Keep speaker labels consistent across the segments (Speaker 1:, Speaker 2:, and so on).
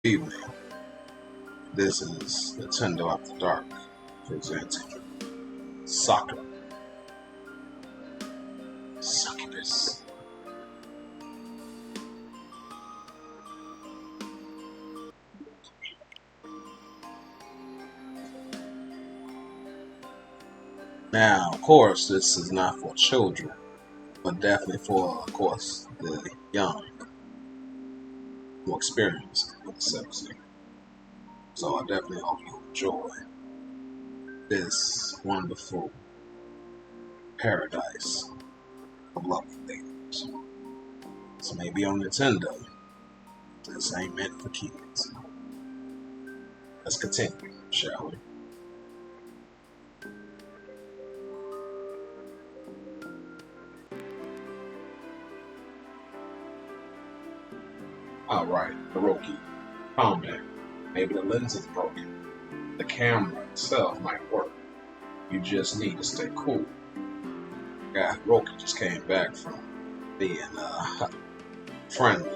Speaker 1: Evening. This is Nintendo After Dark presenting Soccer. Succubus. Now, of course, this is not for children, but definitely for, of course, the young, more experienced with sexy. So I definitely hope you enjoy this wonderful paradise of lovely things. So maybe on Nintendo, this ain't meant for kids. Let's continue, shall we? Alright, Hiroki, calm down. Maybe the lens is broken. The camera itself might work. You just need to stay cool. Guy Hiroki just came back from being friendly.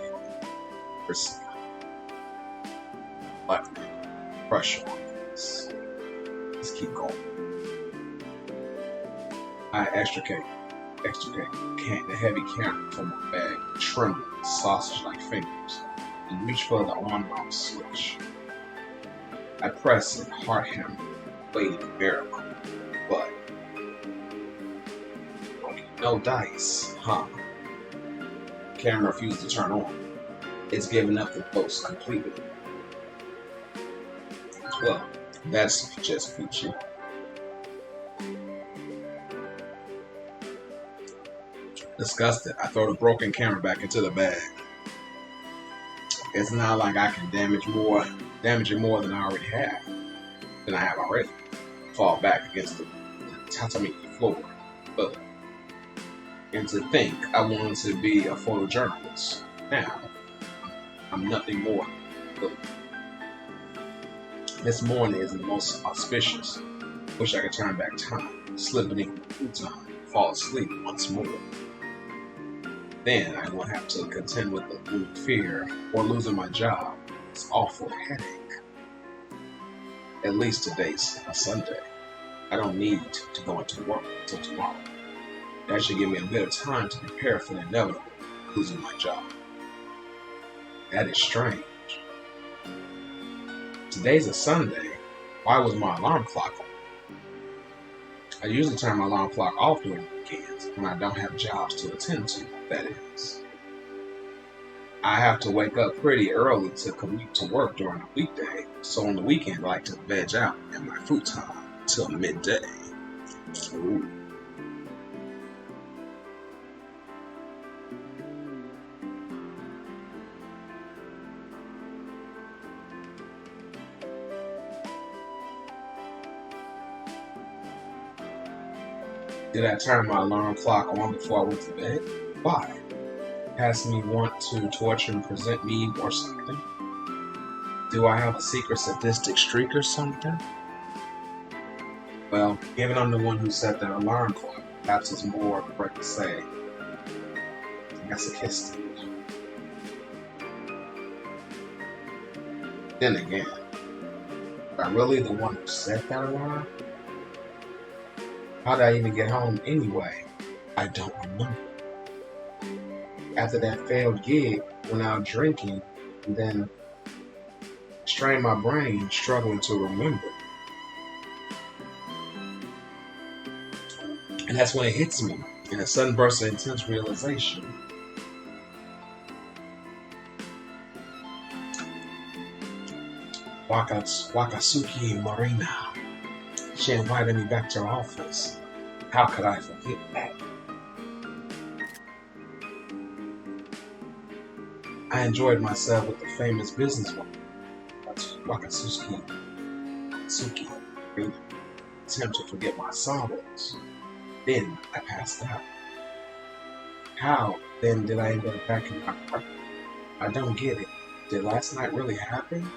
Speaker 1: But pressure on this. Let's keep going. I extricate the heavy camera from my bag, trembling, sausage-like fingers, and reach for the on-off switch. I press it, heart hammer, waiting a miracle, but okay, no dice, huh? Camera refused to turn on. It's giving up the ghost completely. Well, that's just peachy. Disgusted, I throw the broken camera back into the bag. It's not like I can damage it more than I already have. Fall back against the tatami floor. And to think I wanted to be a photojournalist. Now, I'm nothing more than this morning is the most auspicious. Wish I could turn back time, slip beneath the futon, fall asleep once more. Then I won't have to contend with the fear or losing my job. It's awful headache. At least today's a Sunday. I don't need to go into work until tomorrow. That should give me a bit of time to prepare for the inevitable losing my job. That is strange. Today's a Sunday. Why was my alarm clock on? I usually turn my alarm clock off during the weekends when I don't have jobs to attend to, that is. I have to wake up pretty early to commute to work during the weekday, so on the weekend I like to veg out in my futon till midday. Ooh. Did I turn my alarm clock on before I went to bed? Why? Has me want to torture and present me or something? Do I have a secret sadistic streak or something? Well, given I'm the one who set that alarm clock, perhaps it's more correct to say masochistic. Then again, am I really the one who set that alarm? How did I even get home anyway? I don't remember. After that failed gig, went out drinking, and then strained my brain, struggling to remember. And that's when it hits me, in a sudden burst of intense realization. Wakatsuki Marina. She invited me back to her office. How could I forget that? I enjoyed myself with the famous businesswoman, Wakatsuki. Attempt to forget my sorrows. Then I passed out. How then did I end up back in my apartment? I don't get it. Did last night really happen?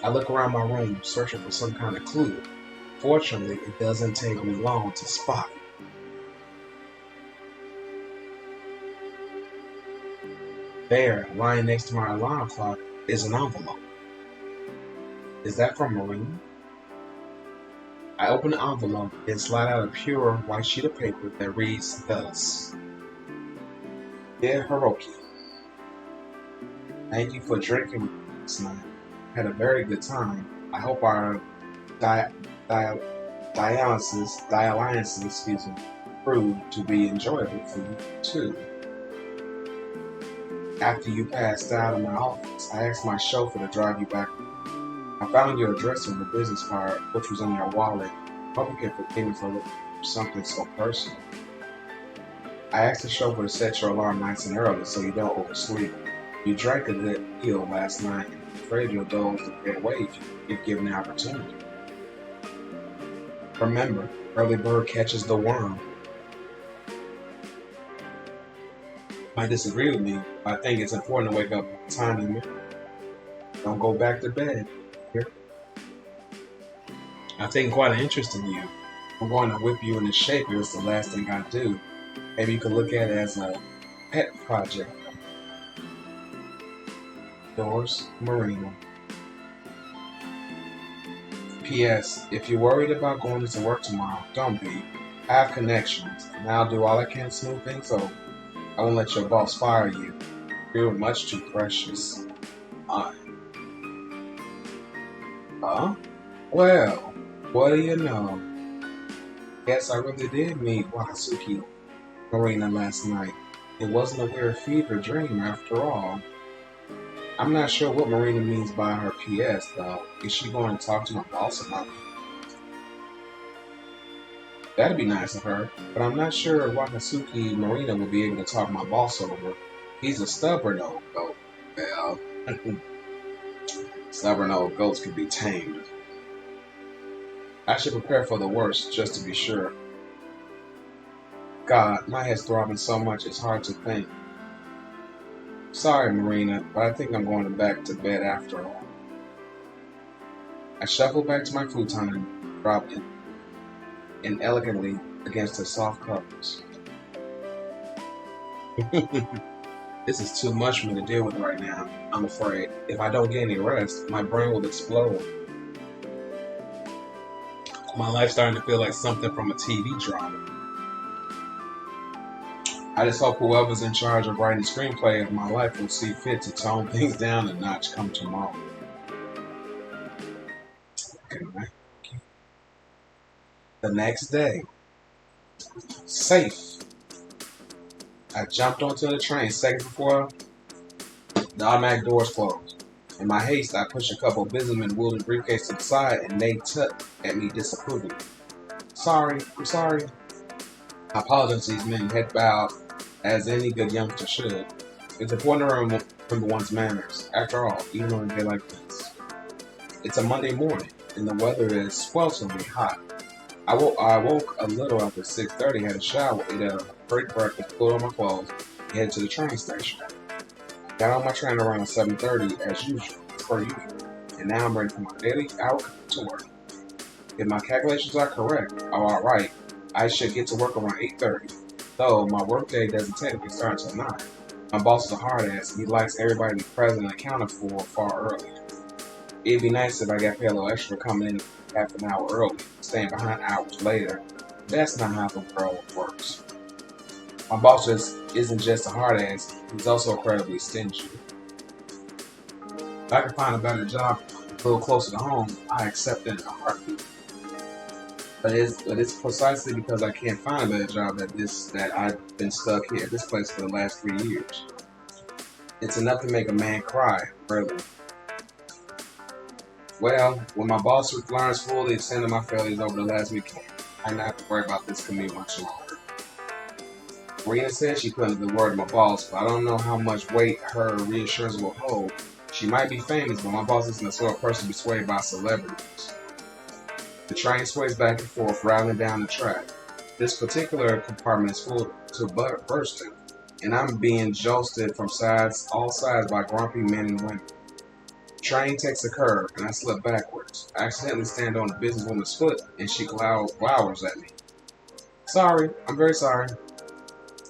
Speaker 1: I look around my room, searching for some kind of clue. Fortunately, it doesn't take me long to spot it. There, lying next to my alarm clock, is an envelope. Is that from Marina? I open the envelope and slide out a pure white sheet of paper that reads thus: Dear Hiroki, thank you for drinking with me last night. Had a very good time. I hope our di- di- dialysis, proved to be enjoyable for you too. After you passed out in my office, I asked my chauffeur to drive you back. I found your address on the business card, which was in your wallet. Hope you can forgive me for something so personal. I asked the chauffeur to set your alarm nice and early so you don't oversleep. You drank a good deal last night, and I'm afraid you'll doze the get away if given the opportunity. Remember, early bird catches the worm. You might disagree with me, but I think it's important to wake up on time and don't go back to bed. Here. I've taken quite an interest in you. I'm going to whip you into shape if it's the last thing I do. Maybe you could look at it as a pet project. Yours, Marina. P.S. If you're worried about going into work tomorrow, don't be. I have connections, and I'll do all I can to smooth things over. I won't let your boss fire you. You're much too precious. Huh? Well, what do you know? Yes, I really did meet Wakatsuki Marina last night. It wasn't a weird fever dream after all. I'm not sure what Marina means by her PS, though. Is she going to talk to my boss about it? That'd be nice of her, but I'm not sure Wakatsuki Marina will be able to talk my boss over. He's a stubborn old goat. Well, stubborn old goats can be tamed. I should prepare for the worst, just to be sure. God, my head's throbbing so much it's hard to think. Sorry, Marina, but I think I'm going back to bed after all. I shuffle back to my futon and drop it inelegantly against the soft covers. This is too much for me to deal with right now, I'm afraid. If I don't get any rest, my brain will explode. My life's starting to feel like something from a TV drama. I just hope whoever's in charge of writing the screenplay of my life will see fit to tone things down a notch come tomorrow. Good night. The next day, safe. I jumped onto the train seconds before the automatic doors closed. In my haste, I pushed a couple of businessmen wielding briefcase to the side, and they tugged at me disapprovingly. Sorry, I'm sorry. I apologize to these men, head bowed, as any good youngster should. It's important to remember one's manners. After all, even on a day like this. It's a Monday morning, and the weather is swelteringly hot. I woke a little after 6:30, had a shower, ate a great breakfast, put on my clothes, and headed to the train station. Got on my train around 7:30 as usual, and now I'm ready for my daily hour to work. If my calculations are correct, alright, I should get to work around 8:30, though my workday doesn't technically start until 9. My boss is a hard ass, and he likes everybody to be present and accounted for far early. It'd be nice if I got paid a little extra coming in half an hour early, staying behind hours later. That's not how the world works. My boss isn't just a hard ass, he's also incredibly stingy. If I can find a better job a little closer to home, I accept it in a heartbeat. But it's precisely because I can't find a better job that I've been stuck here at this place for the last 3 years. It's enough to make a man cry, really. Well, when my boss learns fully extended my failures over the last weekend, I don't have to worry about this commute much longer. Marina said she couldn't be worried about my boss, but I don't know how much weight her reassurance will hold. She might be famous, but my boss isn't the sort of person to be swayed by celebrities. The train sways back and forth, rattling down the track. This particular compartment is full to bursting, and I'm being jostled from all sides by grumpy men and women. The train takes a curve, and I slip backwards. I accidentally stand on a businesswoman's foot, and she glowers at me. Sorry, I'm very sorry.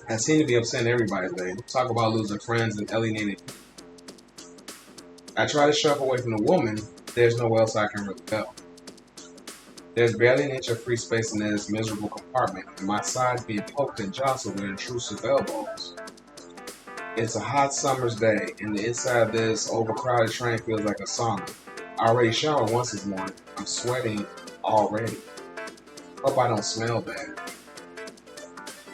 Speaker 1: I seem to be upsetting everybody today. Talk about losing friends and alienating. I try to shove away from the woman. There's nowhere else I can really go. There's barely an inch of free space in this miserable compartment, and my sides being poked and jostled with intrusive elbows. It's a hot summer's day, and the inside of this overcrowded train feels like a sauna. I already showered once this morning. I'm sweating already. Hope I don't smell bad.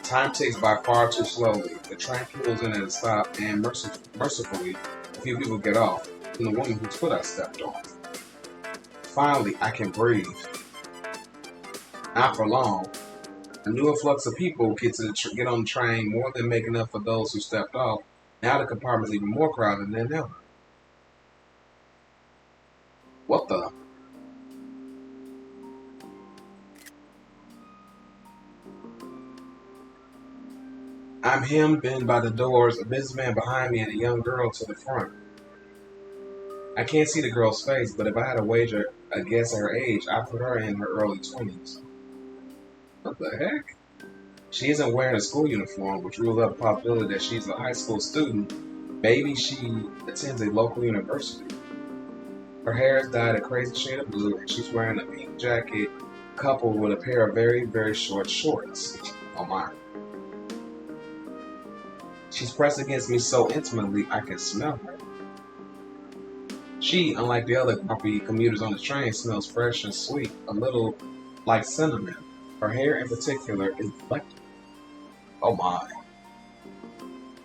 Speaker 1: Time ticks by far too slowly. The train pulls in at a stop, and mercifully, a few people get off, and the woman whose foot I stepped on. Finally, I can breathe. Not for long. A new influx of people get on the train, more than making up for those who stepped off. Now the compartment's even more crowded than ever. What the? I'm hemmed in by the doors, a businessman behind me and a young girl to the front. I can't see the girl's face, but if I had to wager a guess at her age, I'd put her in her early 20s. What the heck? She isn't wearing a school uniform, which rules out the possibility that she's a high school student. Maybe she attends a local university. Her hair is dyed a crazy shade of blue, and she's wearing a pink jacket coupled with a pair of very, very short shorts. Oh my. She's pressed against me so intimately I can smell her. She, unlike the other grumpy commuters on the train, smells fresh and sweet, a little like cinnamon. Her hair in particular is black. Oh my.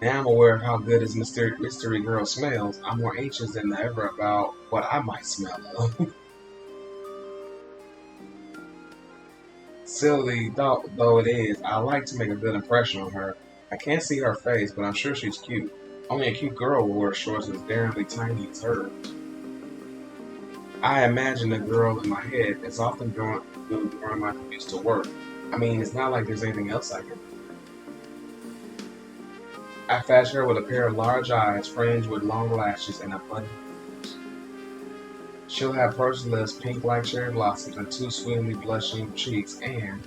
Speaker 1: Now I'm aware of how good this mystery girl smells. I'm more anxious than ever about what I might smell of. Silly though it is, I like to make a good impression on her. I can't see her face, but I'm sure she's cute. Only a cute girl will wear shorts as daringly tiny as hers. I imagine the girl in my head as often during my commutes to work. I mean, it's not like there's anything else I can do. I fashion her with a pair of large eyes, fringed with long lashes, and a button nose. She'll have pursed lips, pink like cherry blossoms, and two sweetly blushing cheeks, and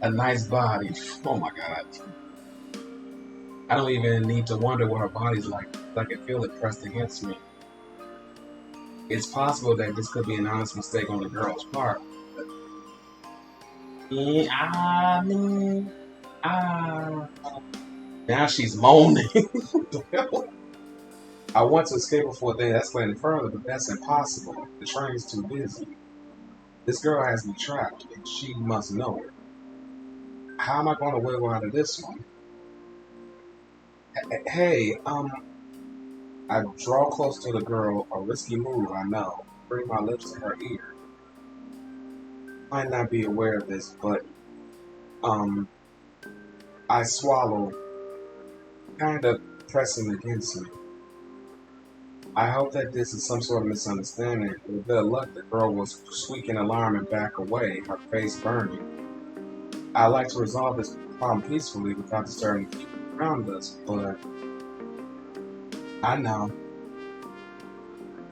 Speaker 1: a nice body. Oh my god. I don't even need to wonder what her body's like. I can feel it pressed against me. It's possible that this could be an honest mistake on the girl's part. Now she's moaning. I want to escape before they escalate further, but that's impossible. The train's too busy. This girl has me trapped, and she must know it. How am I going to wiggle out of this one? Hey, I draw close to the girl, a risky move, I know. Bring my lips to her ear. Might not be aware of this, but, I swallow, kind of pressing against me. I hope that this is some sort of misunderstanding. With a bit of luck, the girl was squeaking alarm and back away, her face burning. I like to resolve this problem peacefully without disturbing the people around us, but I know.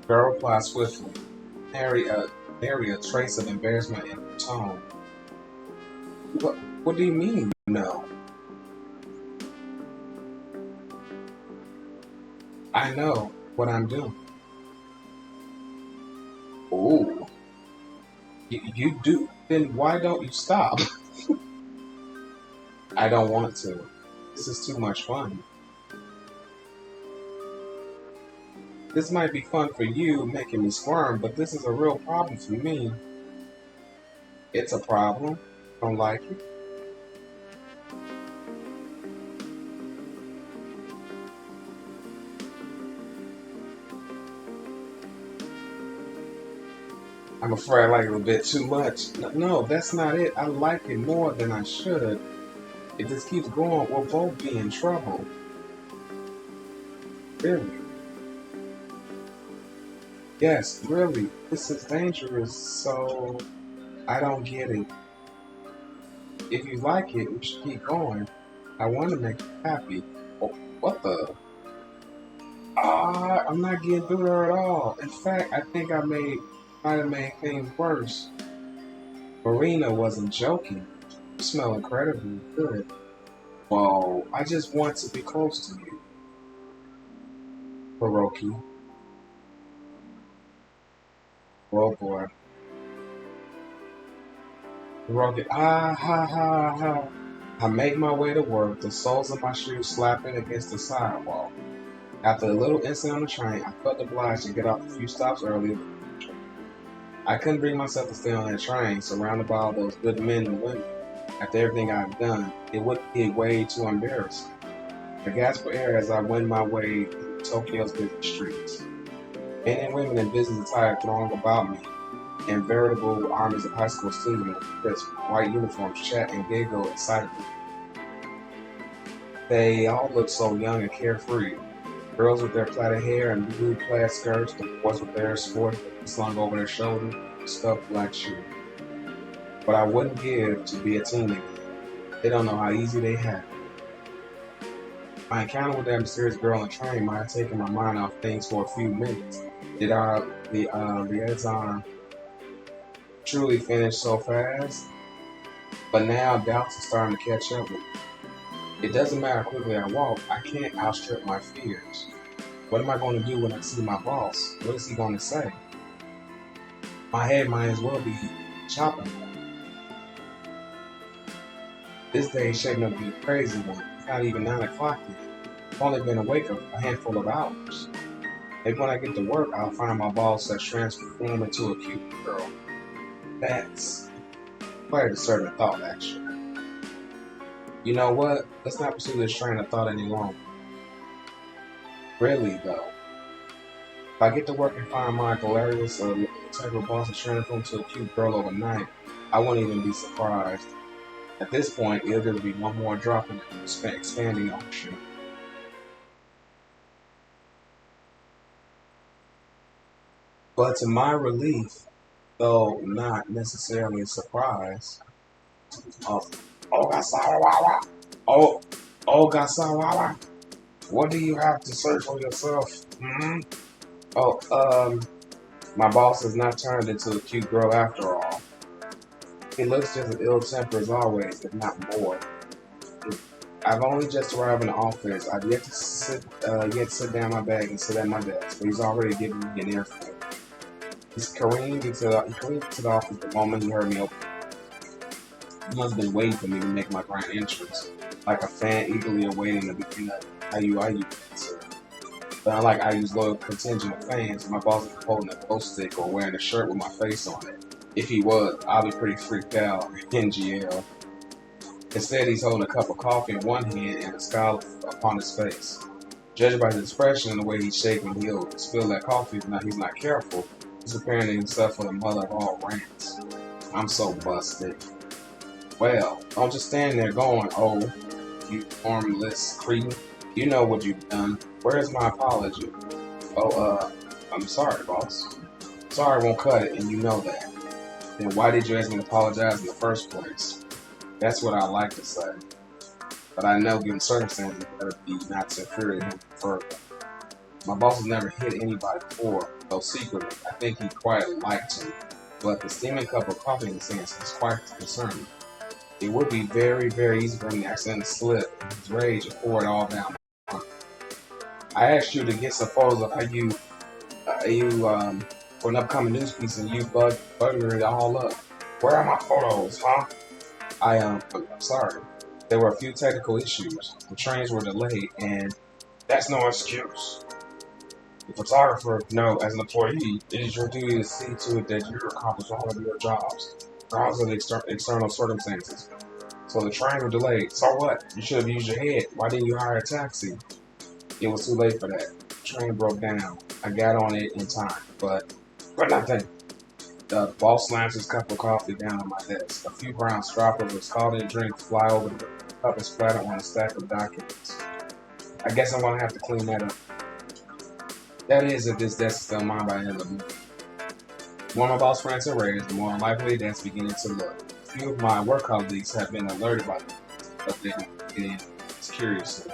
Speaker 1: Girl replied swiftly, nary a trace of embarrassment in her tone. What do you mean, you know? I know what I'm doing. Oh, you do? Then why don't you stop? I don't want to. This is too much fun. This might be fun for you, making me squirm, but this is a real problem for me. It's a problem. Don't like it? I'm afraid I like it a bit too much. No, that's not it. I like it more than I should. If this keeps going, we'll both be in trouble. Really? Yes, really. This is dangerous, so I don't get it. If you like it, we should keep going. I want to make you happy. Oh, what the? I'm not getting through her at all. In fact, I think might have made things worse. Marina wasn't joking. You smell incredibly good. Well, I just want to be close to you, Hiroki. Oh boy. Hiroki, ah ha ha ha. I make my way to work, the soles of my shoes slapping against the sidewalk. After a little incident on the train, I felt obliged to get off a few stops earlier. I couldn't bring myself to stay on that train, surrounded by all those good men and women. After everything I've done, it would be way too embarrassing. I gasped for air as I wend my way through Tokyo's busy streets. Men and women in business attire throng about me, and veritable armies of high school students in crisp white uniforms chat and giggle excitedly. They all look so young and carefree. Girls with their plaited hair and blue plaid skirts, the boys with their sports slung over their shoulders, stuffed black shoes. But I wouldn't give to be a teenager. They don't know how easy they have it. My encounter with that mysterious girl on the train might have taken my mind off things for a few minutes. Did our liaison truly finish so fast? But now doubts are starting to catch up with me. It doesn't matter how quickly I walk, I can't outstrip my fears. What am I going to do when I see my boss? What is he going to say? My head might as well be chopping. This day is shaping up to be a crazy one. It's not even 9 o'clock yet. I've only been awake a handful of hours. Maybe when I get to work, I'll find my boss has transformed into a cute girl. That's quite a disturbing thought, actually. You know what? Let's not pursue this train of thought any longer. Really, though. If I get to work and find my hilarious type of boss is transformed into a cute girl overnight, I won't even be surprised. At this point, it'll just be one more drop in the expanding ocean. But to my relief, though not necessarily a surprise, oh, Ogasawa, oh, Ogasawa, what do you have to say for yourself? Hmm? Oh, my boss has not turned into a cute girl after all. He looks just as ill-tempered as always, if not more. I've only just arrived in the office. I've yet to sit down my bag and sit at my desk, but he's already given me an earful. He careened into the office the moment he heard me open. He must have been waiting for me to make my grand entrance, like a fan eagerly awaiting the beginning of IU concert. But unlike IU's loyal contingent of fans, my boss isn't holding a glow stick or wearing a shirt with my face on it. If he was, I'd be pretty freaked out in GL. Instead, he's holding a cup of coffee in one hand and a scowl upon his face. Judging by his expression and the way he's shaking, he'll spill that coffee if he's not careful. He's preparing himself for the mother of all rants. I'm so busted. Well, don't just stand there going, oh, you formless cretin. You know what you've done. Where's my apology? Oh, I'm sorry, boss. Sorry won't cut it, and you know that. Then why did you ask me to apologize in the first place? That's what I like to say. But I know, given circumstances, it better be not to infuriate him further. My boss has never hit anybody before, though secretly, I think he quite liked to. But the steaming cup of coffee in his hands is quite concerning. It would be very, very easy for him to accidentally slip in his rage and pour it all down. I asked you to get some photos of how you for an upcoming news piece, and you buttered it all up. Where are my photos, huh? I'm sorry. There were a few technical issues. The trains were delayed, and that's no excuse. The photographer, no, as an employee, it is your duty to see to it that you accomplish all of your jobs, regardless of the external circumstances. So the trains were delayed. So what? You should have used your head. Why didn't you hire a taxi? It was too late for that. The train broke down. I got on it in time, but for nothing. The boss slams his cup of coffee down on my desk. A few brown droplets of scalding drink fly over the cup and splatter on a stack of documents. I guess I'm gonna have to clean that up. That is, if this desk is still mine by the end of the month. The more my boss friends are raised, the more unlikely that's beginning to look. A few of my work colleagues have been alerted by this, but they don't get in curiously.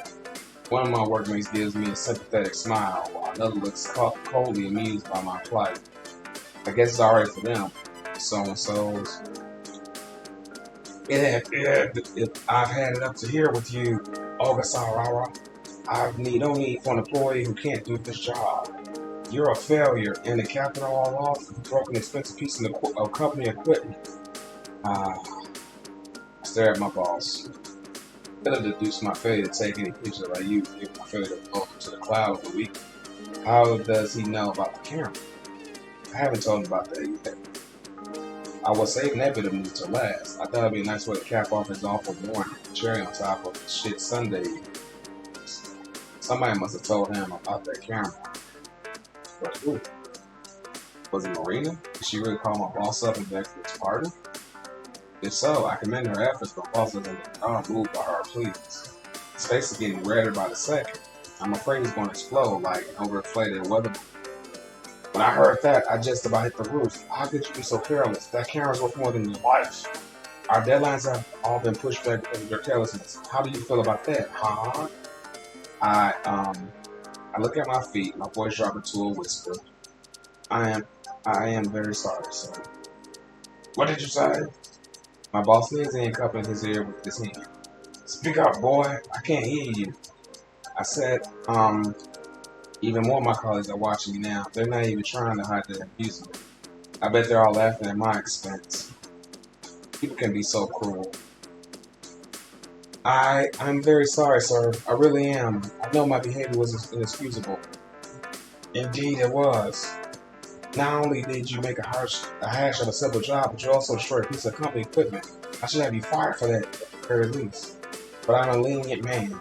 Speaker 1: One of my workmates gives me a sympathetic smile, while another looks coldly amused by my plight. I guess it's alright for them. So-and-so's. I've had it up to here with you, Ogasawara. I need no need for an employee who can't do this job. You're a failure, and the captain all off, you broke an expensive piece of company equipment. I stare at my boss. It'll deduce my failure to take any pictures I use, given my failure to go to the cloud of the week. How does he know about the camera? I haven't told him about that yet. I was saving that bit of news to last. I thought it'd be a nice way to cap off his awful morning, cherry on top of the shit Sunday. Somebody must have told him about that camera. But who? Was it Marina? Did she really call my boss up and beg for his pardon? If so, I commend her efforts, but boss doesn't move by her, please. His face is getting redder by the second. I'm afraid he's going to explode like an overinflated weather balloon. When I heard that, I just about hit the roof. How could you be so careless? That camera's worth more than your life. Our deadlines have all been pushed back because of your carelessness. How do you feel about that, huh? I look at my feet, my voice dropping to a whisper. I am very sorry, sir. What did you say? My boss leans in, cupping his ear with his hand. Speak up, boy. I can't hear you. I said, even more of my colleagues are watching me now. They're not even trying to hide their amusement. I bet they're all laughing at my expense. People can be so cruel. I'm very sorry, sir. I really am. I know my behavior was inexcusable. Indeed it was. Not only did you make a hash of a simple job, but you also destroyed a piece of company equipment. I should have you fired for that, at the very least. But I'm a lenient man.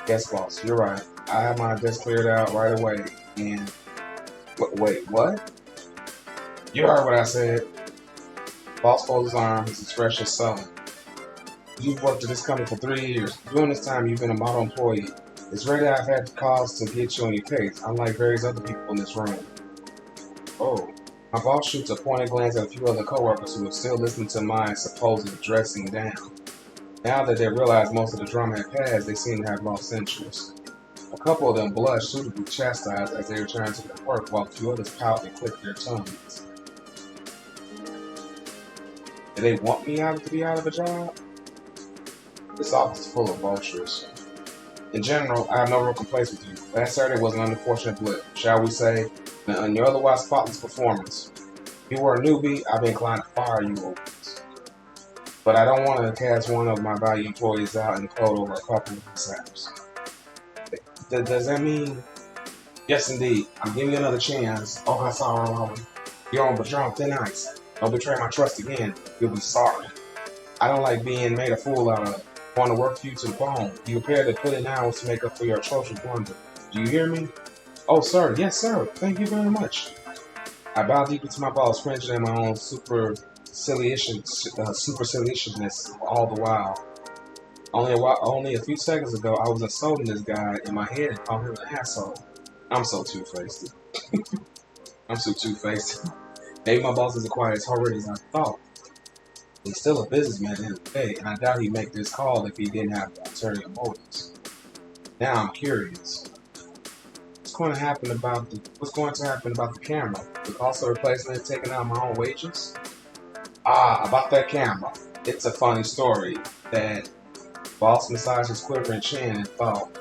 Speaker 1: Yes, boss, you're right. I have my desk cleared out right away, and... Wait, what? You heard what I said. Boss folds his arms, his expression sullen. You've worked at this company for 3 years. During this time, you've been a model employee. It's rare that I've had cause to get you on your case, unlike various other people in this room. Oh. My boss shoots a pointed glance at a few other coworkers who are still listening to my supposed dressing down. Now that they realize most of the drama had passed, they seem to have lost interest. A couple of them blushed, suitably chastised as they returned to their work, while a few others pout and click their tongues. Do they want me to be out of a job? This office is full of vultures. In general, I have no real complaints with you. Last Saturday was an unfortunate blip, shall we say, an your otherwise spotless performance. If you were a newbie, I'd be inclined to fire you over this. But I don't want to cast one of my valued employees out in the cold over a couple of mishaps. Does that mean? Yes, indeed. I'm giving you another chance. Oh, I'm sorry. You're on thin ice. Don't betray my trust again. You'll be sorry. I don't like being made a fool out of. I want to work you to the bone. You appear to put in hours to make up for your atrocious blunder. Do you hear me? Oh, sir. Yes, sir. Thank you very much. I bow deeply to my boss, cringing at my own superciliousness all the while. Only a few seconds ago, I was insulting this guy in my head and calling him an asshole. I'm so two-faced. Maybe my boss isn't quite as horrid as I thought. He's still a businessman at the end of the day, and I doubt he'd make this call if he didn't have ulterior motives. Now I'm curious. What's going to happen about the camera? The cost of replacing it, taking out my own wages? About that camera. It's a funny story. That boss massaged his quivering chin and thought,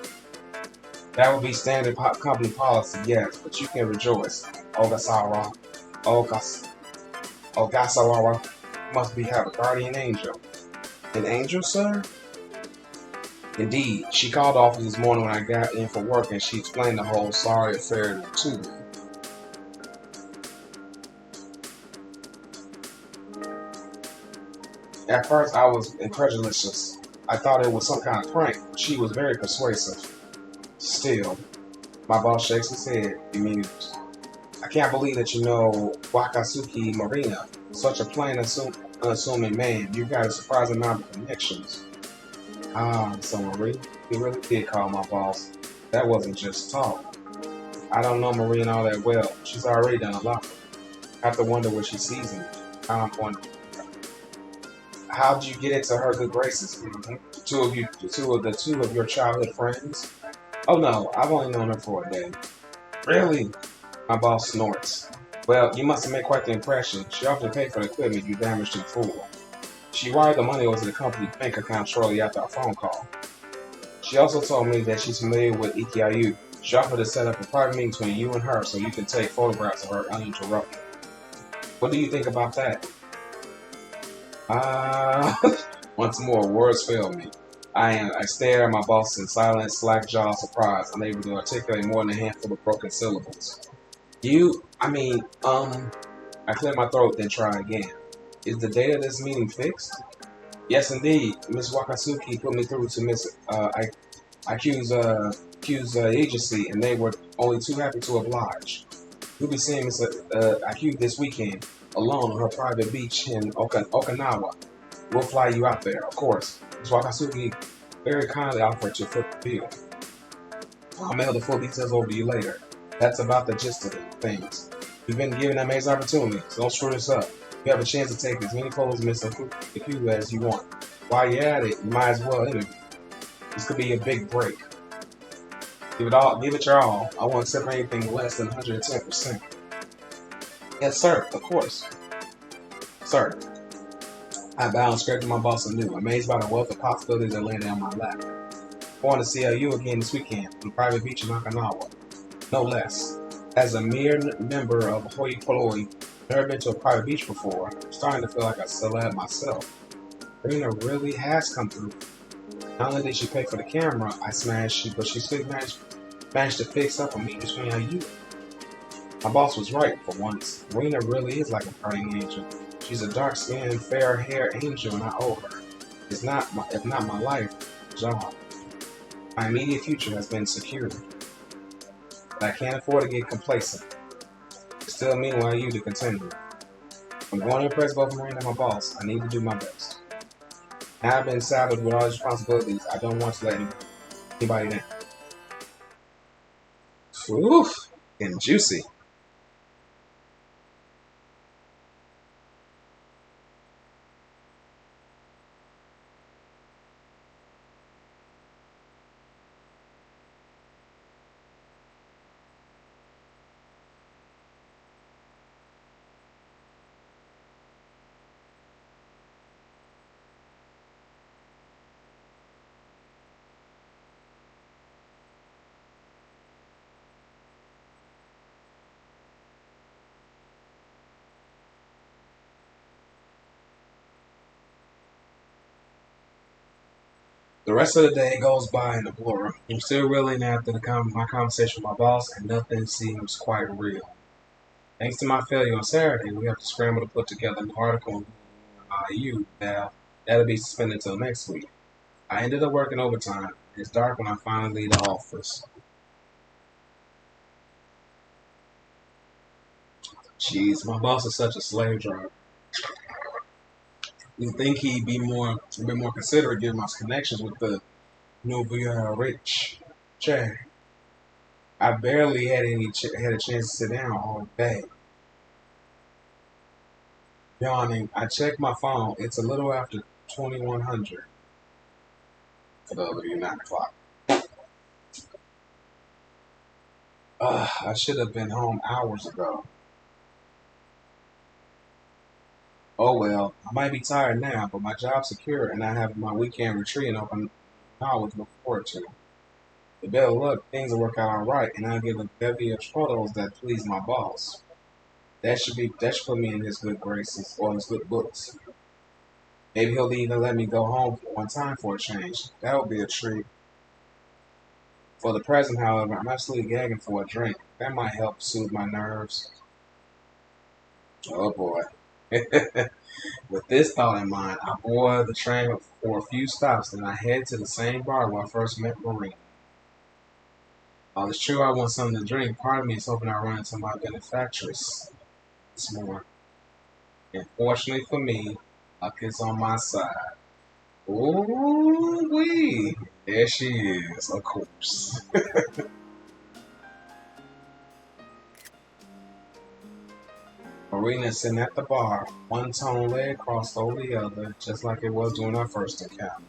Speaker 1: that would be standard company policy, yes, but you can rejoice. Ogasawara must have a guardian angel. An angel, sir? Indeed. She called office this morning when I got in for work, and she explained the whole sorry affair to me. At first, I was incredulous. I thought it was some kind of prank. She was very persuasive. Still, my boss shakes his head, bemused. I can't believe that you know Wakatsuki Marina. Such a plain, unassuming man. You've got a surprising amount of connections. So Marie, he really did call my boss. That wasn't just talk. I don't know Marina all that well. She's already done a lot for me. I have to wonder what she sees in me. I'm wondering. How'd you get into her good graces? The two of your childhood friends? Oh no, I've only known her for a day. Really? My boss snorts. Well, you must have made quite the impression. She often paid for the equipment you damaged in full. She wired the money over to the company bank account shortly after our phone call. She also told me that she's familiar with EKIU. She offered to set up a private meeting between you and her so you can take photographs of her uninterrupted. What do you think about that? Once more, words fail me. I stare at my boss in silent, slack-jawed surprise, unable to articulate more than a handful of broken syllables. I clear my throat, then try again. Is the date of this meeting fixed? Yes, indeed. Miss Wakatsuki put me through to Miss Q's agency, and they were only too happy to oblige. You'll be seeing Miss IQ this weekend, alone on her private beach in Okinawa. We'll fly you out there, of course. Miss Wakatsuki very kindly offered to foot the bill. I'll mail the full details over to you later. That's about the gist of things. You've been given an amazing opportunity, so don't screw this up. You have a chance to take as many photos of Miss IQ as you want. While you're at it, you might as well interview. This could be a big break. Give it your all. I won't accept anything less than 110%. Yes, sir, of course. Sir. I bowed and scraped my boss anew, amazed by the wealth of possibilities that landed on my lap. I want to see you again this weekend on the private beach in Okinawa. No less. As a mere member of Hoi Polloi, never been to a private beach before, I'm starting to feel like a celeb myself. Rena really has come through. Not only did she pay for the camera I smashed, but she still managed to fix up on me between you. My boss was right for once. Rena really is like a guardian angel. She's a dark-skinned, fair-haired angel, and I owe her. If not my life, job. My immediate future has been secured. But I can't afford to get complacent. Still meanwhile you to continue. I'm going to impress both Marina and my boss. I need to do my best. Now I've been saddled with all these responsibilities. I don't want to let anybody down. Oof, and juicy. The rest of the day goes by in a blur. I'm still reeling after my conversation with my boss, and nothing seems quite real. Thanks to my failure on Saturday, we have to scramble to put together an article on IU. Now, that'll be suspended until next week. I ended up working overtime. It's dark when I finally leave the office. Jeez, my boss is such a slave driver. You'd think he'd be a bit more considerate given my connections with the Novia Rich Chad. I barely had a chance to sit down all day. Yawning, I checked my phone. It's a little after 2100. For those of you 9 o'clock. I should have been home hours ago. Oh well, I might be tired now, but my job's secure and I have my weekend retreat in Okinawa to look forward to. With better luck, things will work out alright, and I'll give a bevy of photos that please my boss. That should put me in his good graces or his good books. Maybe he'll even let me go home one time for a change. That would be a treat. For the present, however, I'm absolutely gagging for a drink. That might help soothe my nerves. Oh boy. With this thought in mind, I board the train for a few stops, then I head to the same bar where I first met Marina. While it's true I want something to drink, part of me is hoping I run into my benefactress this morning. And fortunately for me, luck is on my side. Ooh wee! There she is, of course. Marina sitting at the bar, one tone leg crossed over the other, just like it was during our first encounter.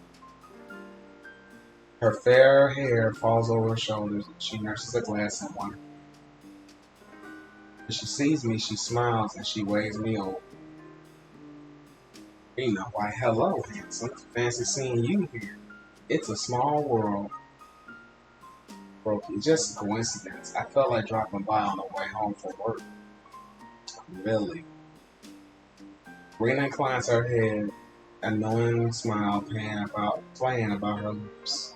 Speaker 1: Her fair hair falls over her shoulders, and she nurses a glass in one. When she sees me, she smiles and she waves me over. Marina, why hello, handsome. Fancy seeing you here. It's a small world, Brokey. Just a coincidence. I felt like dropping by on the way home from work. Really? Marina inclines her head, a knowing smile playing about her lips.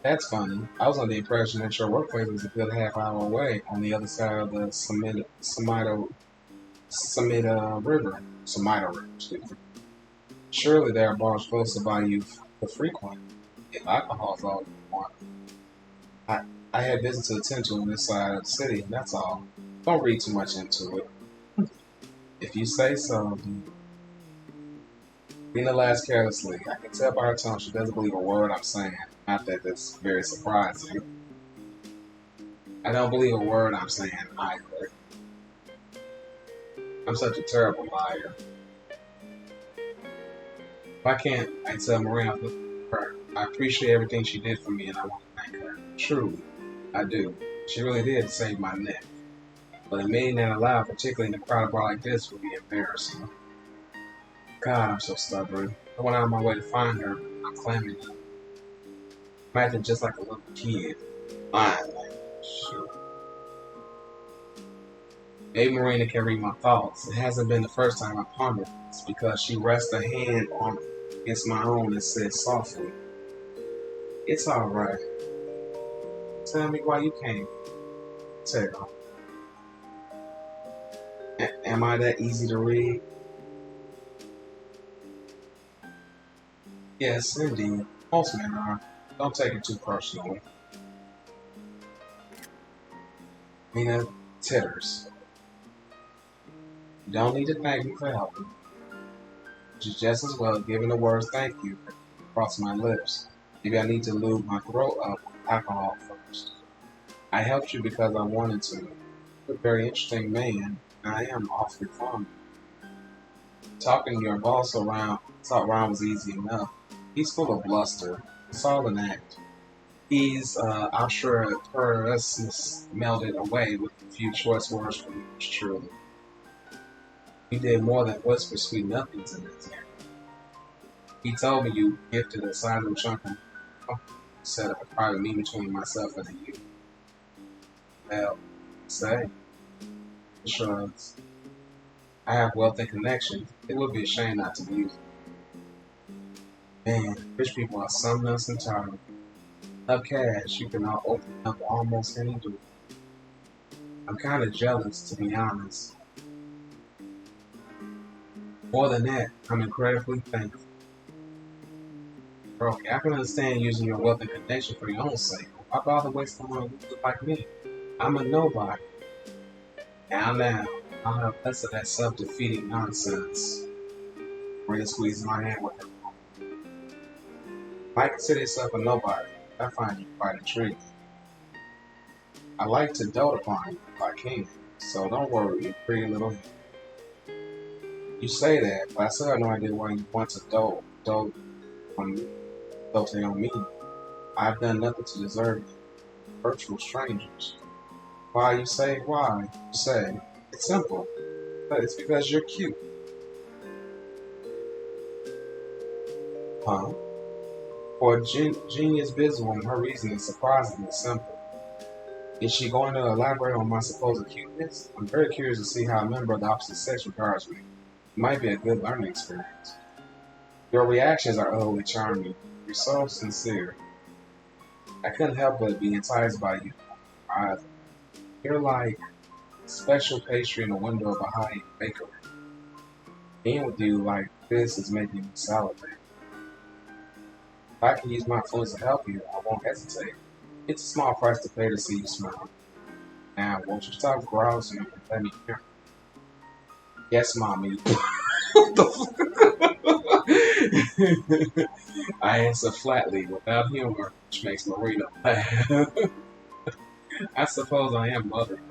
Speaker 1: That's funny. I was under the impression that your workplace was a good half hour away on the other side of the Samita River, excuse me. Surely there are bars close by you to frequent, if alcohol's all you want. I, I had business to attend to on this side of the city, that's all. Don't read too much into it. If you say so, Lena laughs carelessly. I can tell by her tone she doesn't believe a word I'm saying. Not that that's very surprising. I don't believe a word I'm saying either. I'm such a terrible liar. Why can't I tell Marina her? I appreciate everything she did for me and I want to thank her. Truly, I do. She really did save my neck. But admitting that aloud, particularly in a crowded bar like this, would be embarrassing. God, I'm so stubborn. I went out of my way to find her. I'm clamming up. I'm acting just like a little kid. Finally. Shoot. Maybe Marina can read my thoughts. It hasn't been the first time I pondered this because she rests a hand on against my own and says softly, "It's all right. Tell me why you came. Tell. Am I that easy to read?" Yes, indeed. Most men are. Don't take it too personally. Mina titters. You don't need to thank me for helping. She's just as well giving the words thank you across my lips. Maybe I need to lube my throat up with alcohol first. I helped you because I wanted to. You're a very interesting man, and I am awfully fond of you. Talking your boss around, thought Ron was easy enough. He's full of bluster. It's all an act. He's, I'm sure, earnestness melted away with a few choice words from yours truly. He did more than whisper sweet nothings in his ear. He told me you gifted a sizable chunk of set up a private meeting between myself and you. Well, say, he shrugs. I have wealth and connections. It would be a shame not to use it. Man, rich people are something else entirely. Enough cash, you can now open up almost any door. I'm kind of jealous, to be honest. More than that, I'm incredibly thankful. Bro, I can understand using your wealth and connection for your own sake. Why bother wasting on a loser like me? I'm a nobody. Now, I'll have less of that self-defeating nonsense. Marina squeezes my hand with her. I consider yourself a nobody. I find you quite intriguing. I like to dote upon you if I can, so don't worry, you pretty little hand. You say that, but I still have no idea why you want to dote on me. I've done nothing to deserve it. Virtual strangers. Why, you say, why? You say, it's simple, but it's because you're cute. Huh? For a genius businesswoman, her reason is surprisingly simple. Is she going to elaborate on my supposed cuteness? I'm very curious to see how a member of the opposite sex regards me. It might be a good learning experience. Your reactions are utterly charming. You're so sincere. I couldn't help but be enticed by you either. You're like special pastry in the window of a high-end bakery. Being with you like this is making me salivate. If I can use my influence to help you, I won't hesitate. It's a small price to pay to see you smile. Now, won't you stop grousing and let me hear? Yes, mommy. What the fuck? I answer flatly, without humor, which makes Marina laugh. I suppose I am mothering in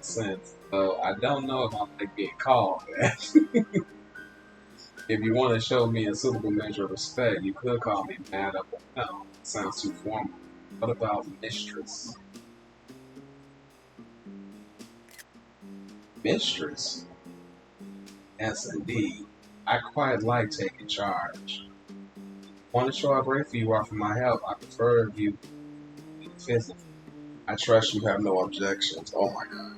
Speaker 1: a sense, though I don't know if I like being called that. If you want to show me a suitable measure of respect, you could call me Madam, but no, it sounds too formal. What about mistress? Mistress? Yes, indeed. I quite like taking charge. Want to show how grateful you are for my help. I prefer you physically. I trust you have no objections. Oh my god.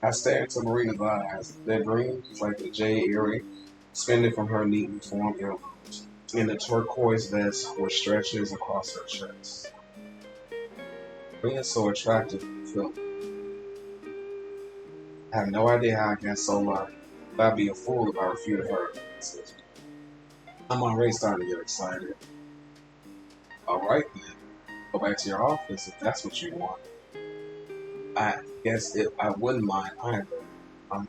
Speaker 1: I stare into Marina's eyes. Their green is like the jade earring suspended from her neatly formed earlobes, and the turquoise vest which stretches across her chest. Marina's so attractive and feel. I have no idea how I got so lucky, but I'd be a fool if I refuted her. I'm already starting to get excited. Alright then, go back to your office if that's what you want. I guess I wouldn't mind either. Um,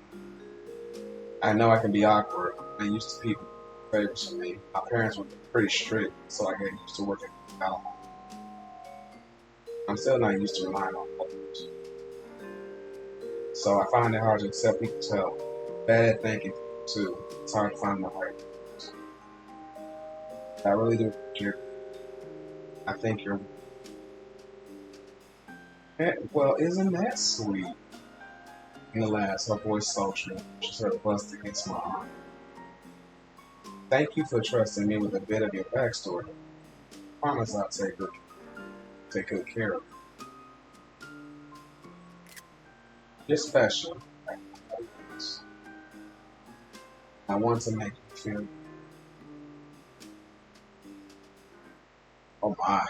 Speaker 1: I know I can be awkward. I'm used to people favors from me. My parents were pretty strict, so I get used to working out. I'm still not used to relying on others. So I find it hard to accept people's help. Bad thinking too. It's hard to find the right words. I really do care. I think you're. Well, isn't that sweet? In the last, her voice sultry. She sort of buzzed against my arm. Thank you for trusting me with a bit of your backstory. I promise I'll take good care of you. You're special. I want to make you feel. Oh my.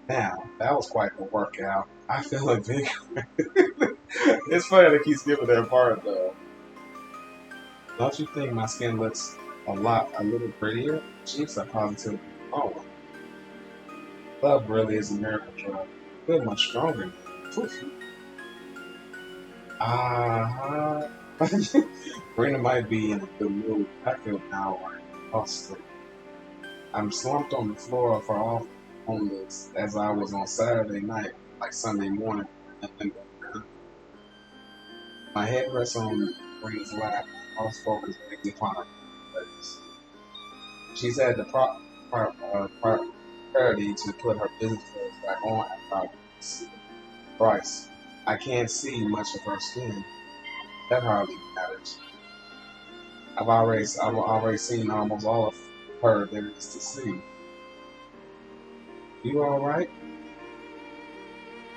Speaker 1: Now, that was quite the workout. I feel invigorated. It's funny that keep skipping that part though. Don't you think my skin looks a little prettier? Cheeks are positive. Oh, love really is a miracle drug. I feel much stronger. Ah, Brina might be in a good mood. I feel now like sleep. I'm slumped on the floor for all homeless as I was on Saturday night, like Sunday morning. My head rests on Brina's lap. I was focused mainly upon her face. She's had the priority to put her business clothes back on after Bryce. I can't see much of her skin. That hardly matters. I've already seen almost all of her there is to see. You alright?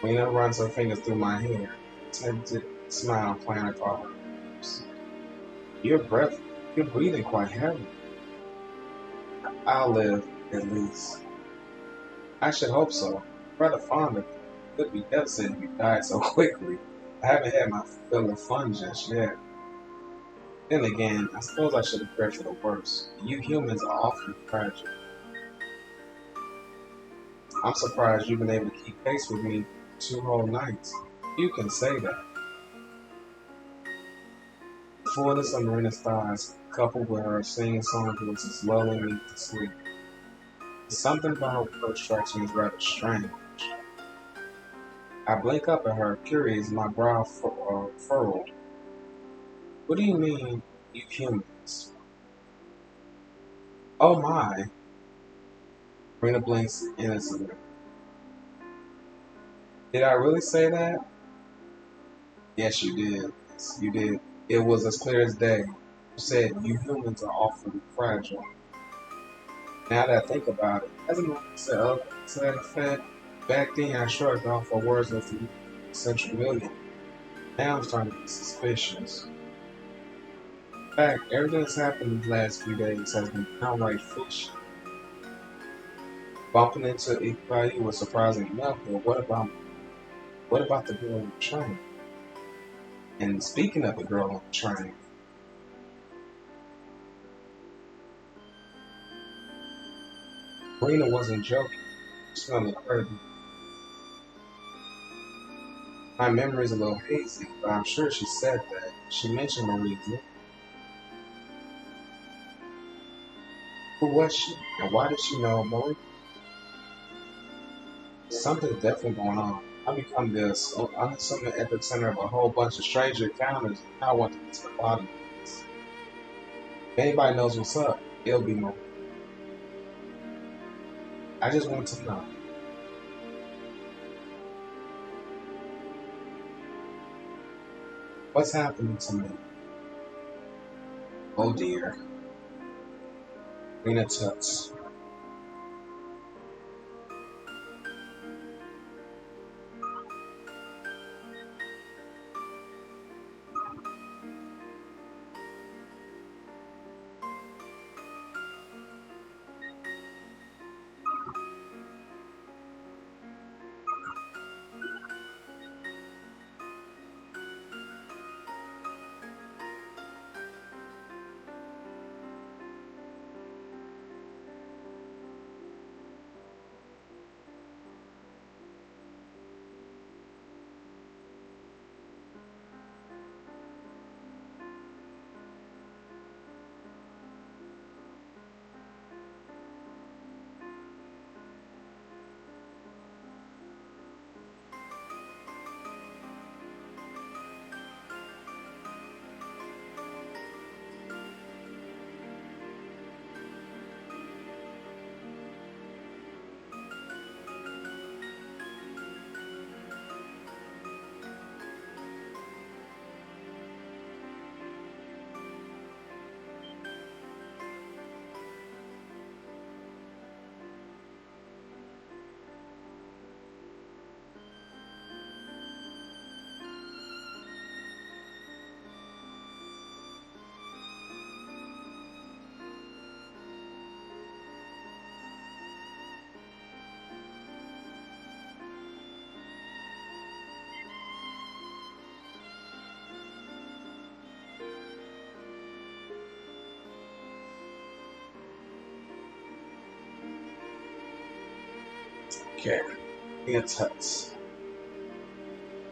Speaker 1: Lena runs her fingers through my hair, tempted smile playing across her lips. You're breathing quite heavy. I'll live, at least. I should hope so. Rather fond of it. It would be devastating if you died so quickly. I haven't had my fill of fun just yet. Then again, I suppose I should have prepared for the worst. You humans are often fragile. I'm surprised you've been able to keep pace with me 2 whole nights. You can say that. The fullness of Marina's thighs, coupled with her sing-song voice, is lulling me to sleep. Something about her approach strikes me as rather strange. I blink up at her, curious, my brow furrowed. What do you mean, you humans? Oh my! Marina blinks innocently. Did I really say that? Yes, you did. Yes, you did. It was as clear as day. You said you humans are awfully fragile. Now that I think about it, hasn't no one said other to that effect? Back then, I shrugged off her words as the central million. Now I'm starting to be suspicious. In fact, everything that's happened these last few days has been downright fishy. Bumping into Ikpai was surprising enough, but what about the girl on the train? And speaking of the girl on the train, Marina wasn't joking. She sounded incredibly. My memory's a little hazy, but I'm sure she said that. She mentioned Marina's name. Who was she? And why did she know Marina? Something's definitely going on. I become this unassuming epicenter of a whole bunch of stranger encounters, and I want to get to the bottom of this. If anybody knows what's up, it'll be Marina. I just want to know. What's happening to me? Oh dear. Rena Tuts. Okay. Rena Tuts.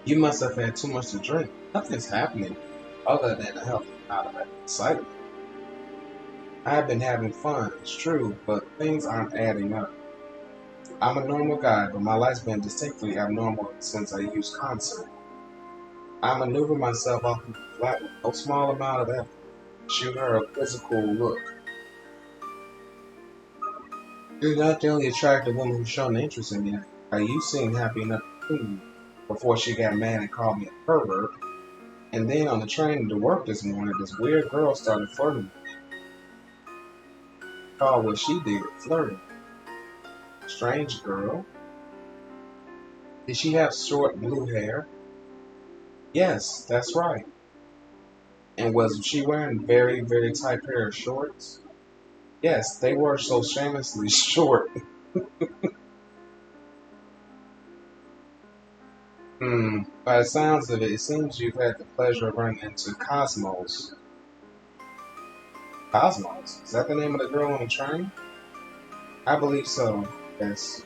Speaker 1: You must have had too much to drink. Nothing's happening other than a healthy amount of excitement. I've been having fun, it's true, but things aren't adding up. I'm a normal guy, but my life's been distinctly abnormal since I used concert. I maneuver myself off the flat with no small amount of effort. Shoot her a quizzical look. You're not the only attractive woman who's shown interest in me. You seem happy enough to me before she got mad and called me a pervert. And then on the train to work this morning, this weird girl started flirting with me. Called what she did, flirting. Strange girl. Did she have short blue hair? Yes, that's right. And was she wearing very, very tight pair of shorts? Yes, they were so shamelessly short. By the sounds of it, it seems you've had the pleasure of running into Cosmos. Cosmos? Is that the name of the girl on the train? I believe so, yes.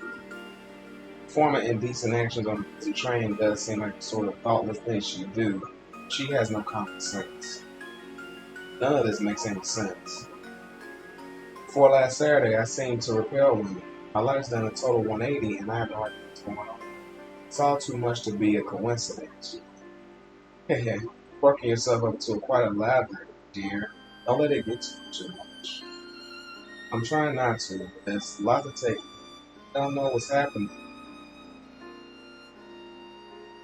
Speaker 1: Performing indecent actions on the train does seem like the sort of thoughtless thing she'd do. She has no common sense. None of this makes any sense. Before last Saturday, I seemed to repel women. My life's done a total 180, and I have no idea what's going on. It's all too much to be a coincidence. Hey, working yourself up to quite a lather, dear. Don't let it get to you too much. I'm trying not to, but there's a lot to take. I don't know what's happening.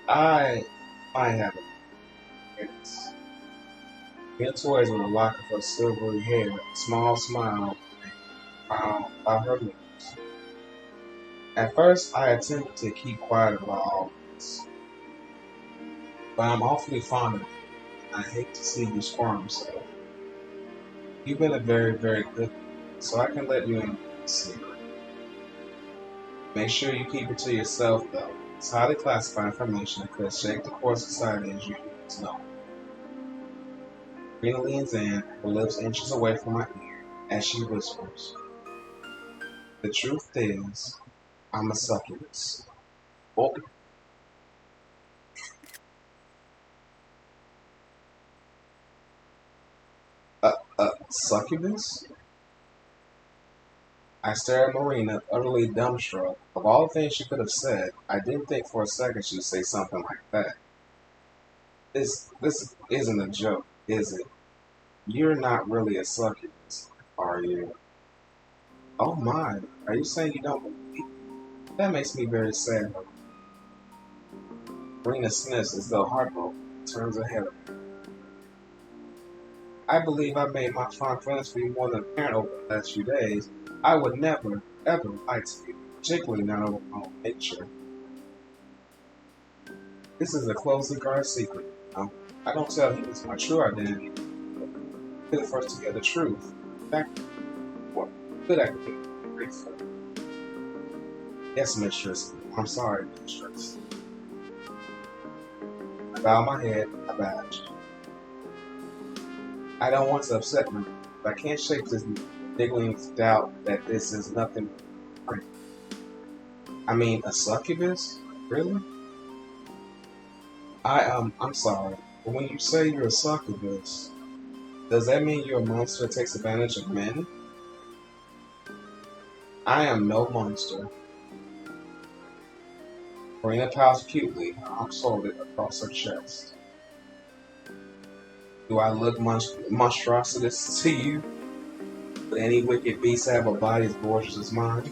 Speaker 1: I have a Mia toys with a lock of her silvery hair, a small smile about her lips. At first, I attempted to keep quiet about all this, but I'm awfully fond of you, and I hate to see you squirm so. You've been a very, very good one, so I can let you in a secret. Make sure you keep it to yourself, though. It's highly classified information that could shake the core society as you know. Rena leans in, her lips inches away from my ear, as she whispers, "The truth is, I'm a succubus." Oh, succubus? I stare at Marina, utterly dumbstruck. Of all the things she could have said, I didn't think for a second she'd say something like that. This isn't a joke, is it? You're not really a succubus, are you? Oh my, are you saying you don't believe? That makes me very sad. Marina sniffs as though heartbroken, turns her head. I believe I made my fond feelings for you more than apparent over the last few days. I would never, ever lie to you, particularly not over my own nature. This is a closely guarded secret. I don't tell humans my true identity. It's the first to get the truth. Fact, what good I could be grateful. Yes, mistress. I'm sorry, mistress. I bow my head, I badge. I don't want to upset me, but I can't shake this niggling doubt that this is nothing. I mean, a succubus? Really? I'm sorry, but when you say you're a succubus, does that mean you're a monster that takes advantage of men? I am no monster. Marina pouts cutely, her arms folded across her chest. Do I look monstrous to you? Would any wicked beast have a body as gorgeous as mine?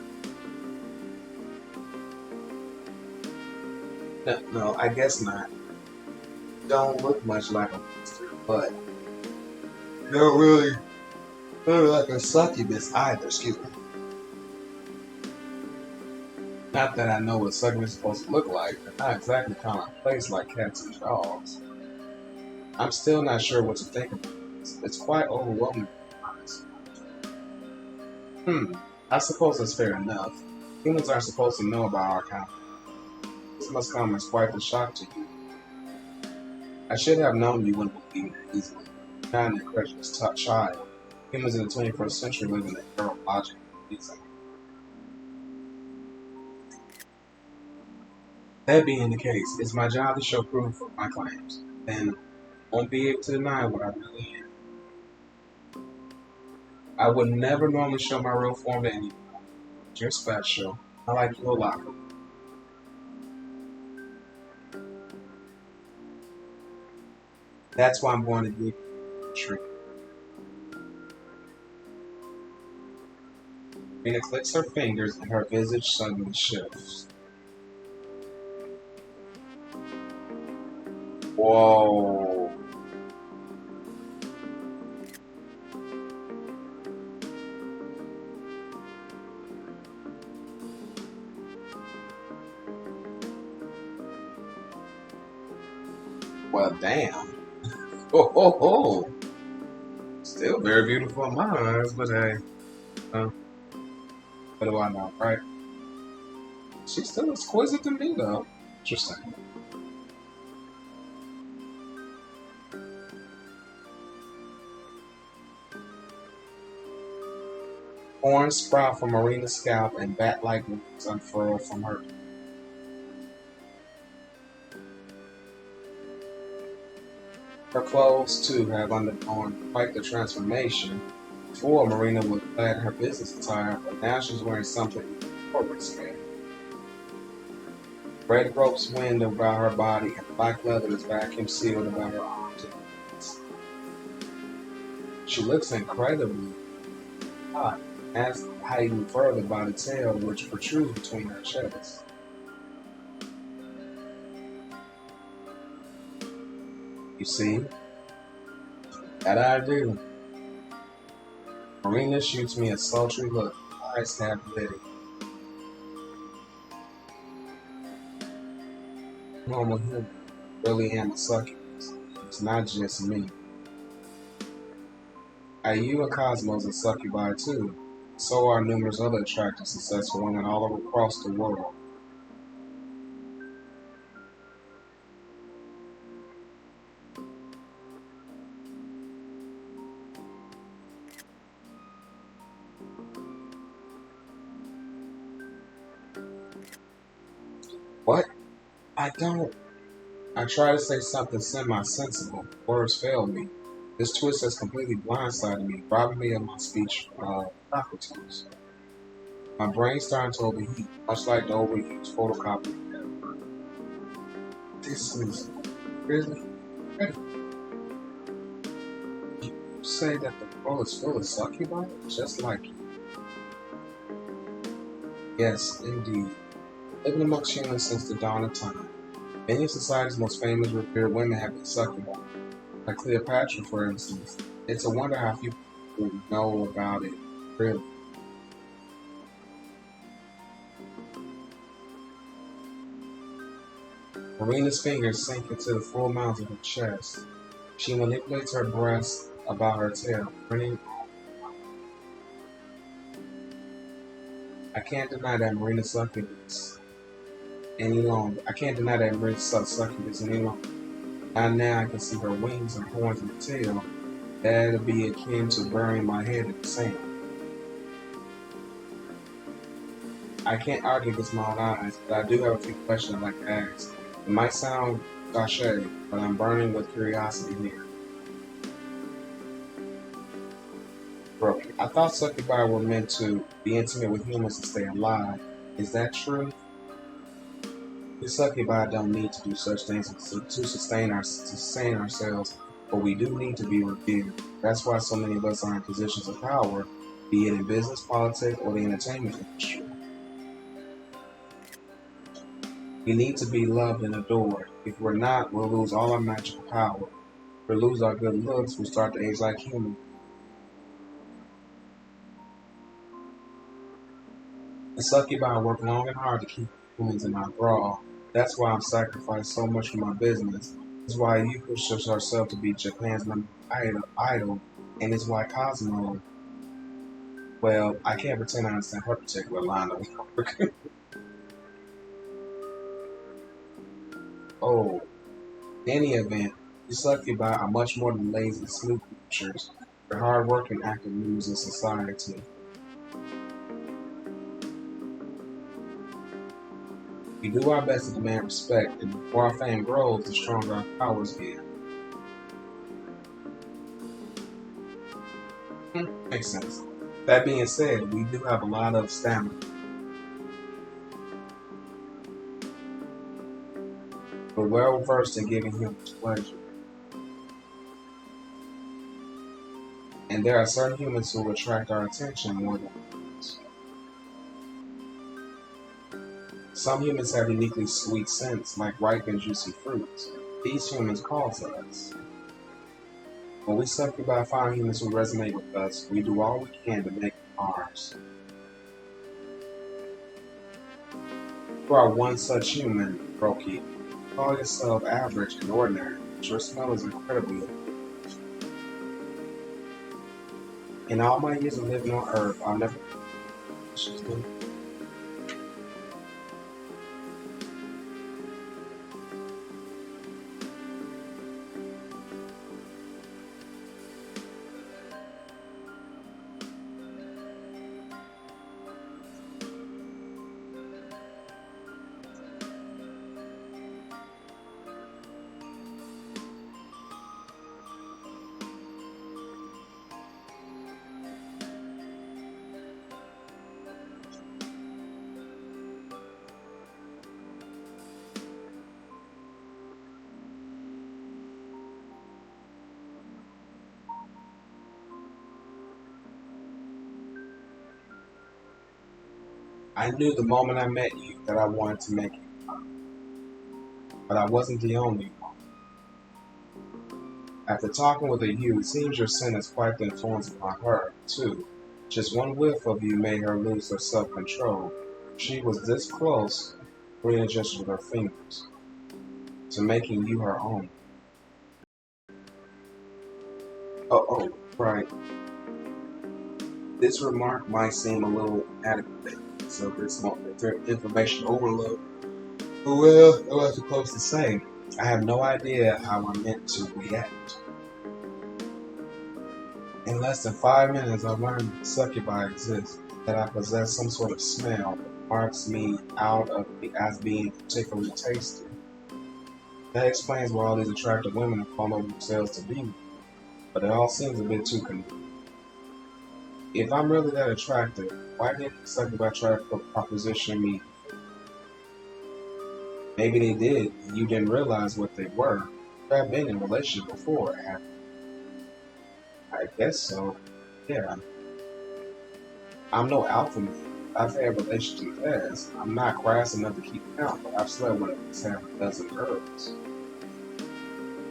Speaker 1: No, I guess not. You don't look much like a monster, but you don't really look like a succubus either, excuse me. Not that I know what succubus is supposed to look like, they're not exactly commonplace like cats and dogs. I'm still not sure what to think about this. It's quite overwhelming, to be honest. I suppose that's fair enough. Humans aren't supposed to know about our kind. This must come as quite a shock to you. I should have known you wouldn't believe me easily. You're not an incredulous child. Humans in the 21st century live in the era of logic and reason. That being the case, it's my job to show proof of my claims, and won't be able to deny what I really am. I would never normally show my real form to anyone. You're special. I like you a lot. That's why I'm going to give you a treat. Rena clicks her fingers and her visage suddenly shifts. Whoa. Well, damn. Oh. Still very beautiful in my eyes, but hey. What do I know, right? She's still exquisite to me, though. Interesting. Horns sprout from Marina's scalp and bat-like wings unfurl from her. Her clothes, too, have undergone quite the transformation. Before, Marina was clad in her business attire, but now she's wearing something corporate scale. Red ropes wind about her body, and black leather is vacuum sealed about her arms and legs. She looks incredibly hot, as heightened further by the tail which protrudes between her chests. You see? That I do. Marina shoots me a sultry look, eyes half litty. Normal human. Really am a succubus. It's not just me. You and Cosmos are succubi too. So are numerous other attractive, successful women all across the world. What? I don't. I try to say something semi-sensible. Words fail me. This twist has completely blindsided me, robbing me of my speech faculties. My brain's starting to overheat, much like the overused photocopy. This is really incredible. You say that the world is full of succubi, just like you. Yes, indeed. Living amongst humans since the dawn of time. Many of society's most famous revered women have been succubi. Like Cleopatra, for instance. It's a wonder how few people know about it, really. Marina's fingers sink into the full mount of her chest. She manipulates her breasts about her tail, printing. I can't deny that Marina succubus any longer. I can't deny that Marina succubus any longer. Not now I can see her wings, her horns, and her tail. That'd be akin to burying my head in the sand. I can't argue against my own eyes, but I do have a few questions I'd like to ask. It might sound cliche, but I'm burning with curiosity here. Bro, I thought succubi were meant to be intimate with humans to stay alive. Is that true? We succubi don't need to do such things to sustain ourselves, but we do need to be revered. That's why so many of us are in positions of power, be it in business, politics, or the entertainment industry. We need to be loved and adored. If we're not, we'll lose all our magical power. If we lose our good looks, we'll start to age like humans. The succubi work long and hard to keep humans in our thrall. That's why I'm sacrificing so much for my business. It's why you push yourself to be Japan's number one idol, and it's why Cosmo. Well, I can't pretend I understand her particular line of work. Oh, in any event, the succubi are much more than lazy sleep creatures. They're hard-working, active members of society. We do our best to demand respect, and the more our fame grows, the stronger our powers get. Makes sense. That being said, we do have a lot of stamina. We're well versed in giving humans pleasure. And there are certain humans who attract our attention more than others. Some humans have uniquely sweet scents, like ripe and juicy fruits. These humans call to us. When we succubus find humans who resonate with us, we do all we can to make them ours. You are one such human, Roki. Call yourself average and ordinary, but your smell is incredibly good. In all my years of living on Earth, I'll never. I knew the moment I met you that I wanted to make it, but I wasn't the only one. After talking with you, it seems your sin is quite the influence upon her, too. Just one whiff of you made her lose her self-control. She was this close, Rena gestured with her fingers, to making you her own. Oh, right. This remark might seem a little inadequate, so this information overload. Well, what was I supposed to say? I have no idea how I meant to react. In less than 5 minutes, I learned that succubi exist, that I possess some sort of smell that marks me out of as being particularly tasty. That explains why all these attractive women have fallen over themselves to be me, but it all seems a bit too convenient. If I'm really that attractive, why didn't succubi try to proposition me? Maybe they did, and you didn't realize what they were. I've been in a relationship before, haven't I guess so. Yeah. I'm no alpha male. I've had relationships in the past. I'm not crass enough to keep count, but I've slept with at least half a dozen girls.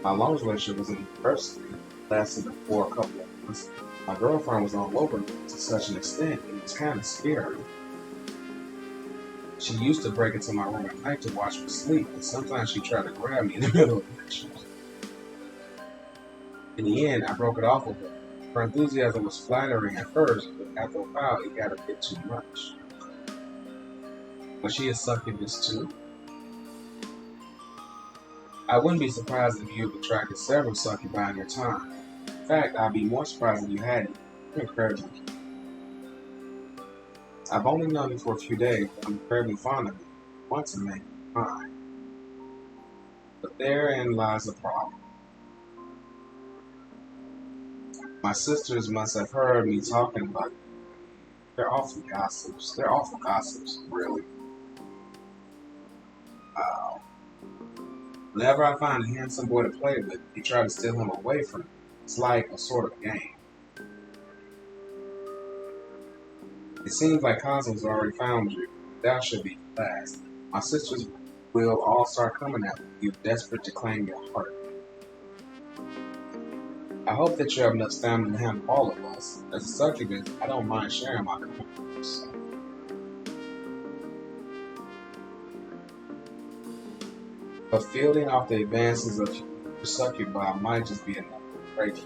Speaker 1: My longest relationship was in university, lasted for a couple of because my girlfriend was all over me to such an extent it was kind of scary. She used to break into my room at night to watch me sleep, and sometimes she tried to grab me in the middle of lectures. In the end, I broke it off with her. Her enthusiasm was flattering at first, but after a while, it got a bit too much. Was she a succubus too? I wouldn't be surprised if you've attracted several succubi in your time. In fact, I'd be more surprised if you hadn't. You're incredibly cute. I've only known you for a few days, but I'm incredibly fond of you. I want to make you mine. But therein lies the problem. My sisters must have heard me talking about you. They're awful gossips. They're awful gossips, really. Whenever I find a handsome boy to play with, they try to steal him away from me. It's like a sort of game. It seems like Cosmo's already found you. That should be fast. My sisters will all start coming at you, desperate to claim your heart. I hope that you have enough stamina to handle all of us. As a succubus, I don't mind sharing my comforts. But fielding off the advances of your succubi might just be enough to break you.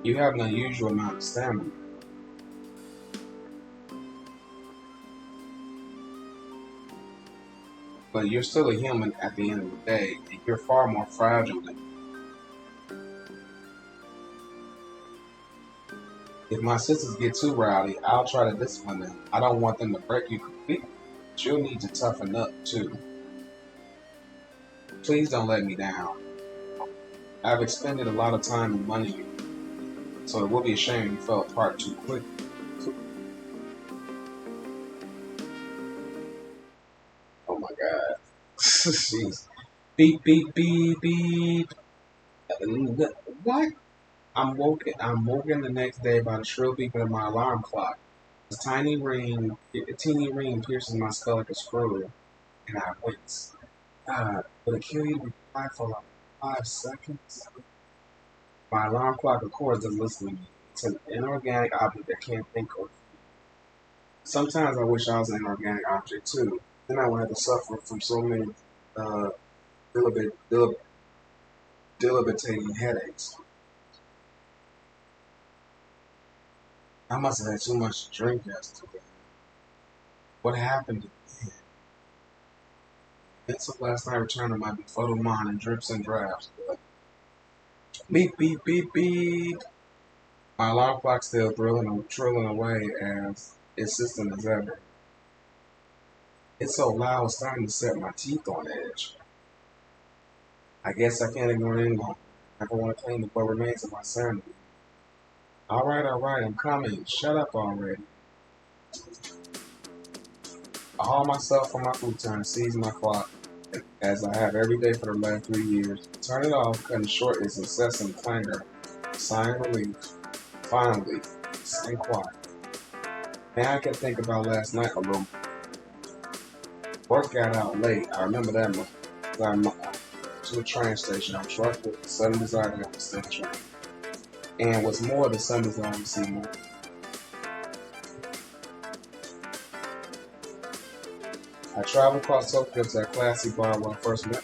Speaker 1: You have an unusual amount of stamina. But you're still a human at the end of the day, and you're far more fragile than me. If my sisters get too rowdy, I'll try to discipline them. I don't want them to break you completely, but you'll need to toughen up too. Please don't let me down. I've expended a lot of time and money here, so it would be a shame if you fell apart too quickly. Oh my god. Jeez. Beep, beep, beep, beep. What? I'm woken the next day by the shrill beeping of my alarm clock. A teeny ring pierces my skull like a screw, and I wince. God, would it kill you to be quiet for like 5 seconds? My alarm clock, of course, doesn't listen to me. It's an inorganic object that can't think or feel. Sometimes I wish I was an inorganic object too. Then I would have to suffer from so many debilitating headaches. I must have had too much to drink yesterday. What happened to me? Events of last night returned to my befuddled mind in drips and drabs. But beep, beep, beep, beep. My alarm clock still trilling away as insistent as ever. It's so loud, it's starting to set my teeth on edge. I guess I can't ignore it any longer. I don't want to claim what remains of my sanity. Alright, I'm coming. Shut up already. I haul myself from my futon and seize my clock, as I have every day for the last 3 years. Turn it off, cutting short its incessant clangor. Sighing relief. Finally, stay quiet. Now I can think about last night a little. Work got out late. I remember that much. I'm to a train station. I'm struck with the sudden desire to have a steady train. And what's more, the sudden desire to see more. I traveled across Tokyo to that classy bar where I first met her.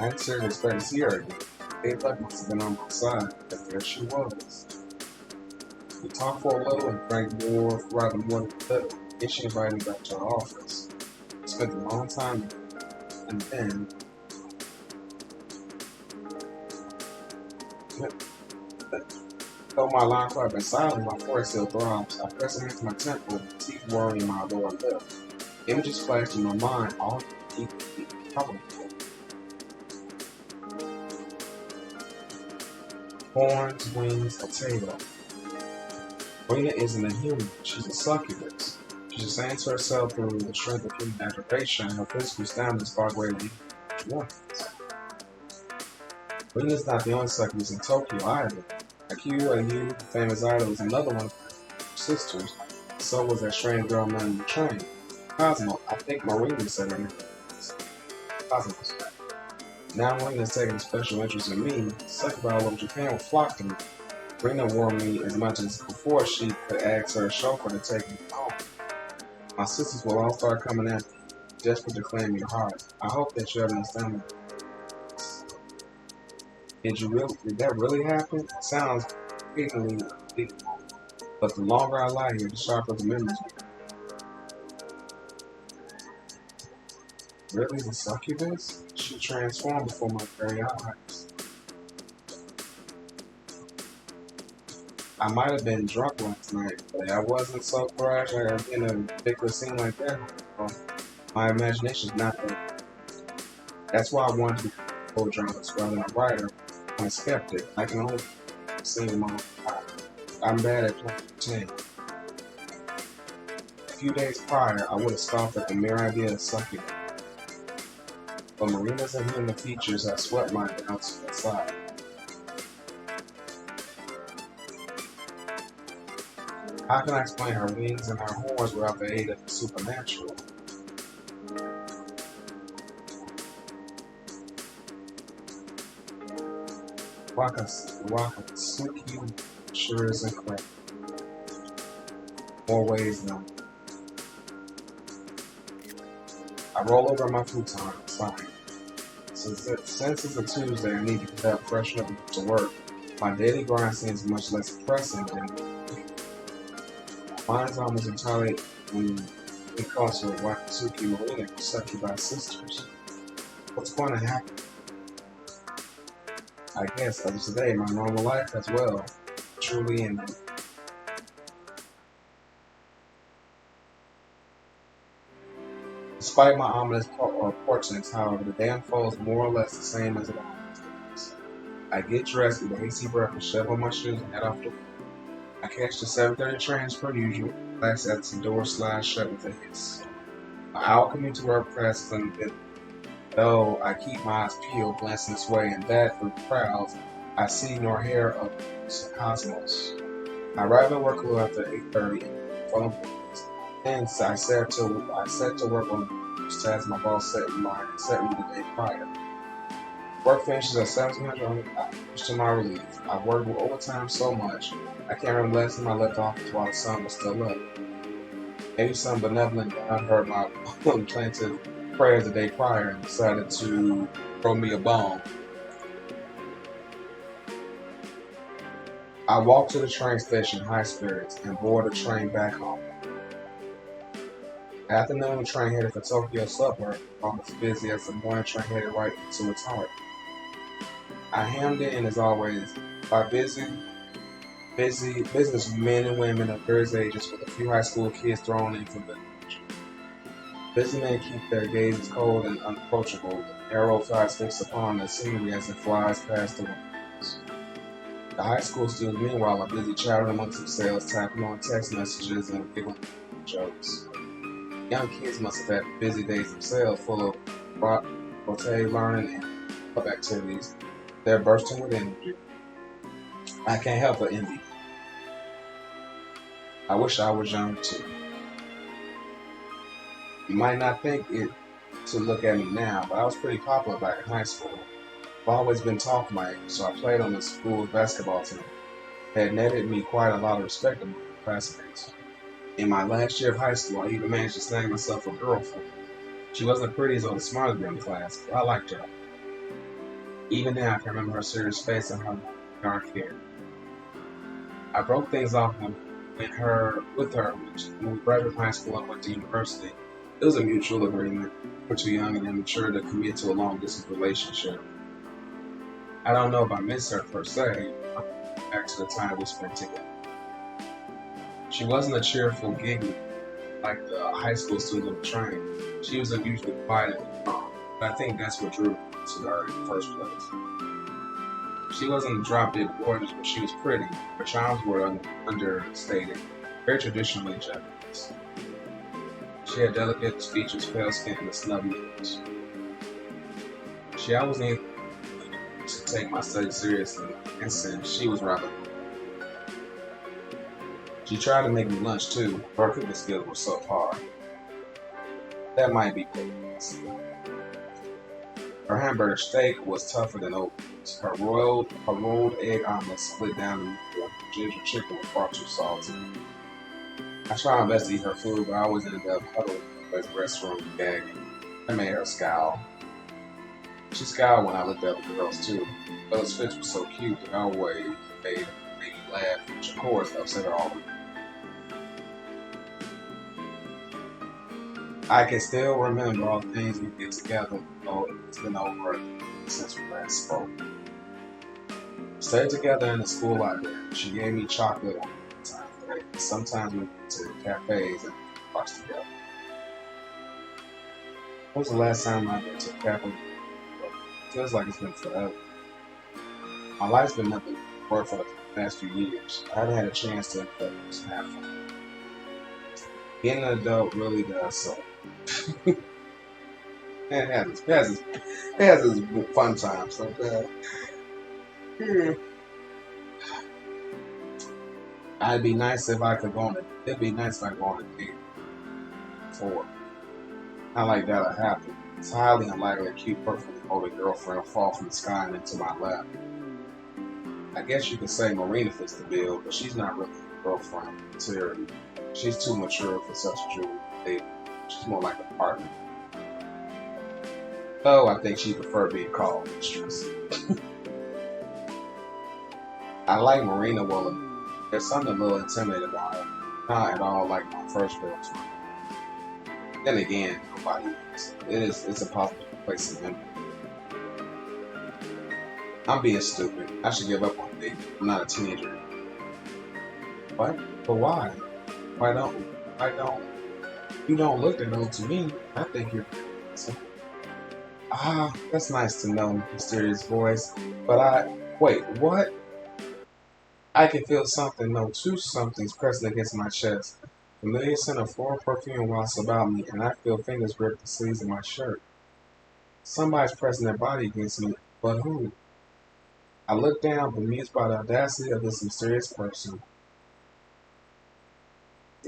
Speaker 1: I hadn't seriously expected to see her again. Bad luck must have been on my side, but there she was. We talked for a little and drank rather more than a little. Then she invited me back to her office. We spent a long time there, and then though my alarm clock had been silent, my forehead still throbs. I press it into my temple, teeth whirling in my lower lip. Images flashed in my mind, all teeth probably. Horns, wings, a tail. Rena isn't a human, she's a succubus. She sustains herself through the strength of human aggravation, and her physical stamina is far greater than woman's. Rena's not the only succubus in Tokyo either. Akio, the famous idol, is another one of her sisters. So was that strange girl man in the train. Cosmo, I think Marina said her name. Cosmo's. Now Marina is taking a special interest in me. Succubus all over Japan would flock to me. Marina warned me as much as before she could ask her chauffeur to take me home. My sisters will all start coming after me, desperate to claim your heart. I hope that you understand me. Did that really happen? It sounds patently unbelievable. But the longer I lie here, the sharper the memories become. Really, the succubus? She transformed before my very eyes. I might have been drunk last night, but I wasn't so fresh. I got in a ridiculous scene like that. Well, my imagination's not that. That's why I wanted to be a poet journalist rather than a writer. I'm a skeptic. I can only see my own eye. I'm bad at playing pretend. A few days prior, I would have scoffed at the mere idea of succubus. But Marina's and human features have swept mine down to the side. How can I explain her wings and her horns without the aid of the supernatural? Waka Suki sure is incredible. More ways than one. I roll over my futon and sigh. Since it's a Tuesday, I need to get up, freshen up, and get to work. My daily grind seems much less pressing than mine's almost entirely because of Wakatsuki Marina was Succubus sisters. What's going to happen? I guess as of today, my normal life as well, truly ended. Despite my ominous portents, however, the day unfolds more or less the same as it always does. I get dressed, eat a hasty breakfast, shove on my shoes, and head off to work. I catch the 7:30 train as per usual. Glass at the door slides shut with a hiss. My hour commute to work passes unbidden. Though I keep my eyes peeled, glancing this way and that through the crowds, I see nor hear of the cosmos. I arrive at work a little after 8:30 and phone rings. Hence, I set to work on the task my boss set me the day prior. Work finishes at 1700. Much to my relief, I've worked with overtime so much I can't remember the last time I left office while the sun was still up. Maybe some benevolent God heard my plaintive prayers the day prior and decided to throw me a bone. I walked to the train station high spirits and board the train back home. The afternoon train headed for Tokyo suburb, almost busy as the morning train headed right into its heart. I hammed in as always by business men and women of various ages with a few high school kids thrown in from the village. Busy men keep their gazes cold and unapproachable, with narrow eyes fixed upon the scenery as it flies past the windows. The high school students, meanwhile, are busy chattering amongst themselves, tapping on text messages and giggling jokes. Young kids must have had busy days themselves, full of rote learning and club activities. They're bursting with energy. I can't help but envy. I wish I was young too. You might not think it to look at me now, but I was pretty popular back in high school. I've always been tall for my age, so I played on the school's basketball team. It had netted me quite a lot of respect among my classmates. In my last year of high school, I even managed to snag myself a girlfriend. She wasn't the prettiest or the smartest girl in the class, but I liked her. Even now, I can remember her serious face and her dark hair. I broke things off with her when we graduated high school and went to university. It was a mutual agreement. We're too young and immature to commit to a long-distance relationship. I don't know if I miss her per se, but back to the time we spent together. She wasn't a cheerful giggler like the high school student on the train. She was unusually quiet and calm, but I think that's what drew me to her in the first place. She wasn't drop-dead gorgeous, but she was pretty. Her charms were understated, very traditionally Japanese. She had delicate features, pale skin, and a snub nose. She always needed to take my studies seriously, and since she was rather she tried to make me lunch too, but her cooking skills were so hard. That might be good. Her hamburger steak was tougher than oatmeal. Her rolled egg omelet split down the middle. Ginger chicken was far too salty. I tried my best to eat her food, but I always ended up huddling in the restroom gagging. I made her scowl. She scowled when I looked at the girls too. Those fish were so cute, they always made me laugh, which of course upset her all. I can still remember all the things we did together, though it's been over since we last spoke. We stayed together in the school library. She gave me chocolate on time. Sometimes we went to cafes and watched together. When was the last time I went to a cafe? It feels like it's been forever. My life's been nothing but for the past few years. I haven't had a chance to focus and have fun. Being an adult really does so. it has its fun times. So, it'd be nice if I could go on a date before. Not like that'll happen. It's highly unlikely a cute, perfectly molded girlfriend will fall from the sky and into my lap. I guess you could say Marina fits the bill, but she's not really a girlfriend material. She's too mature for such a jewel date. She's more like a partner. Though I think she preferred being called mistress. I like Marina well. There's something a little intimidating about her. Not at all like my first girlfriend. Then again, nobody is. It's impossible to place in memory. I'm being stupid. I should give up on dating. I'm not a teenager. What? But why? Why don't? You don't look that old to me. I think you're so. That's nice to know, mysterious voice. But wait, what? I can feel something, no, something's pressing against my chest. Familiar scent of floral perfume walks about me, and I feel fingers grip the sleeves of my shirt. Somebody's pressing their body against me, but who? I look down, bemused by the audacity of this mysterious person.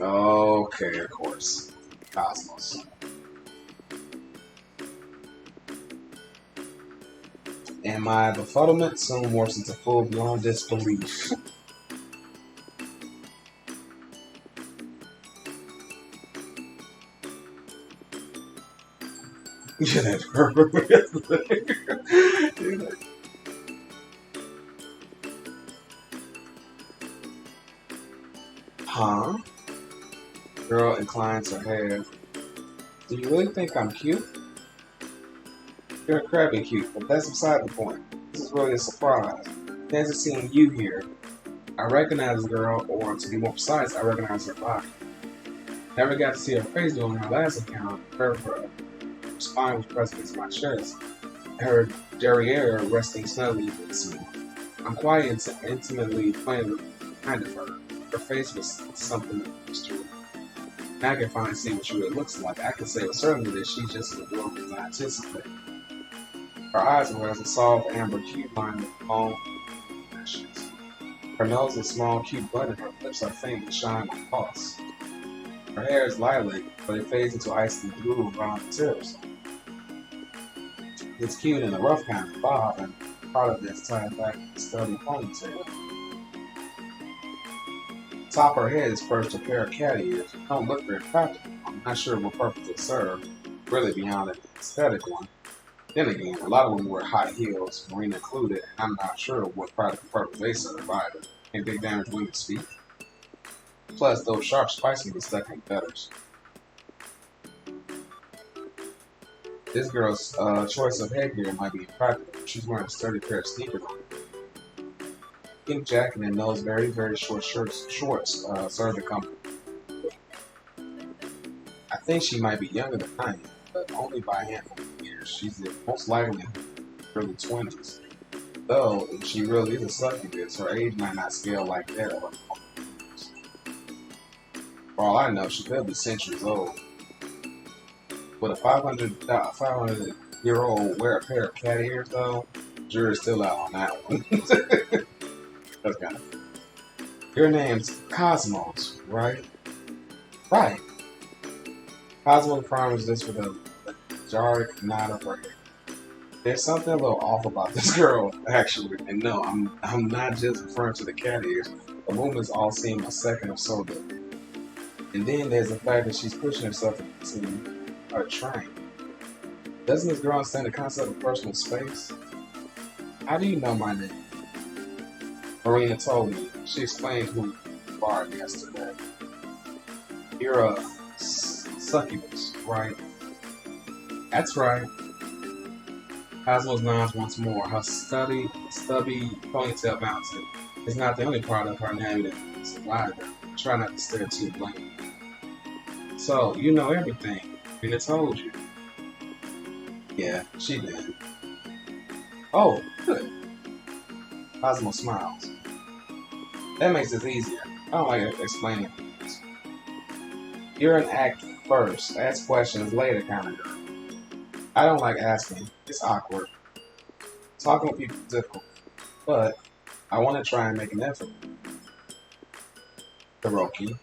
Speaker 1: Okay, of course. Cosmos. And my befuddlement soon morphs into full beyond disbelief. Huh? Girl inclines her head. Do you really think I'm cute? You're incredibly cute, but that's beside the point. This is really a surprise. Fancy seeing you here. I recognize the girl, or to be more precise, I recognize her body. Never got to see her face during our last encounter. Her spine was pressed against my chest. Her derriere resting snugly against me. I'm quite intimately playing behind of her. Her face was something mystery. Now I can finally see what she really looks like. I can say with certainty that she's just as adorable as I anticipated. Her eyes were as a soft amber cute lined with long lashes. Her nose is small, cute bud, and her lips are faint and shine with gloss. Her hair is lilac, but it fades into icy blue around the tips. It's cute in a rough kind of bob, and part of it's tied back in a sturdy ponytail. Top of her head is perched a pair of cat ears. Don't look very practical. I'm not sure what purpose it served, really beyond an aesthetic one. Then again, a lot of women wear high heels, Marina included, and I'm not sure what practical purpose they serve either. Can they damage women's feet? Plus, those sharp spikes can be stuck in gutters. This girl's choice of headgear might be impractical. She's wearing a sturdy pair of sneakers on. Pink jacket and those very, very short shorts serve the company. I think she might be younger than I am, but only by a handful of years. She's most likely in her early 20s. Though, if she really is a succubus, her age might not scale like that. For all I know, she could be centuries old. Would a 500-year-old wear a pair of cat ears, though? Jury's still out on that one. That's kind of. Your name's Cosmos, right? Right. Cosmos affirms this with a jarring nod of her head. There's something a little off about this girl, actually. And no, I'm not just referring to the cat ears. The movements all seem a second or so ago. And then there's the fact that she's pushing herself into her train. Doesn't this girl understand the concept of personal space? How do you know my name? Marina told me. She explained who you are yesterday. You're a succubus, right? That's right. Cosmos nods once more. Her stubby ponytail bouncing. It's not the only part of her name that survived her. Try not to stare too blank. So, you know everything. Marina told you. Yeah, she did. Oh, good. Cosmo smiles. That makes this easier. I don't like explaining things. You're an act first, ask questions later kind of girl. I don't like asking. It's awkward. Talking with people is difficult. But I want to try and make an effort. Hiroki.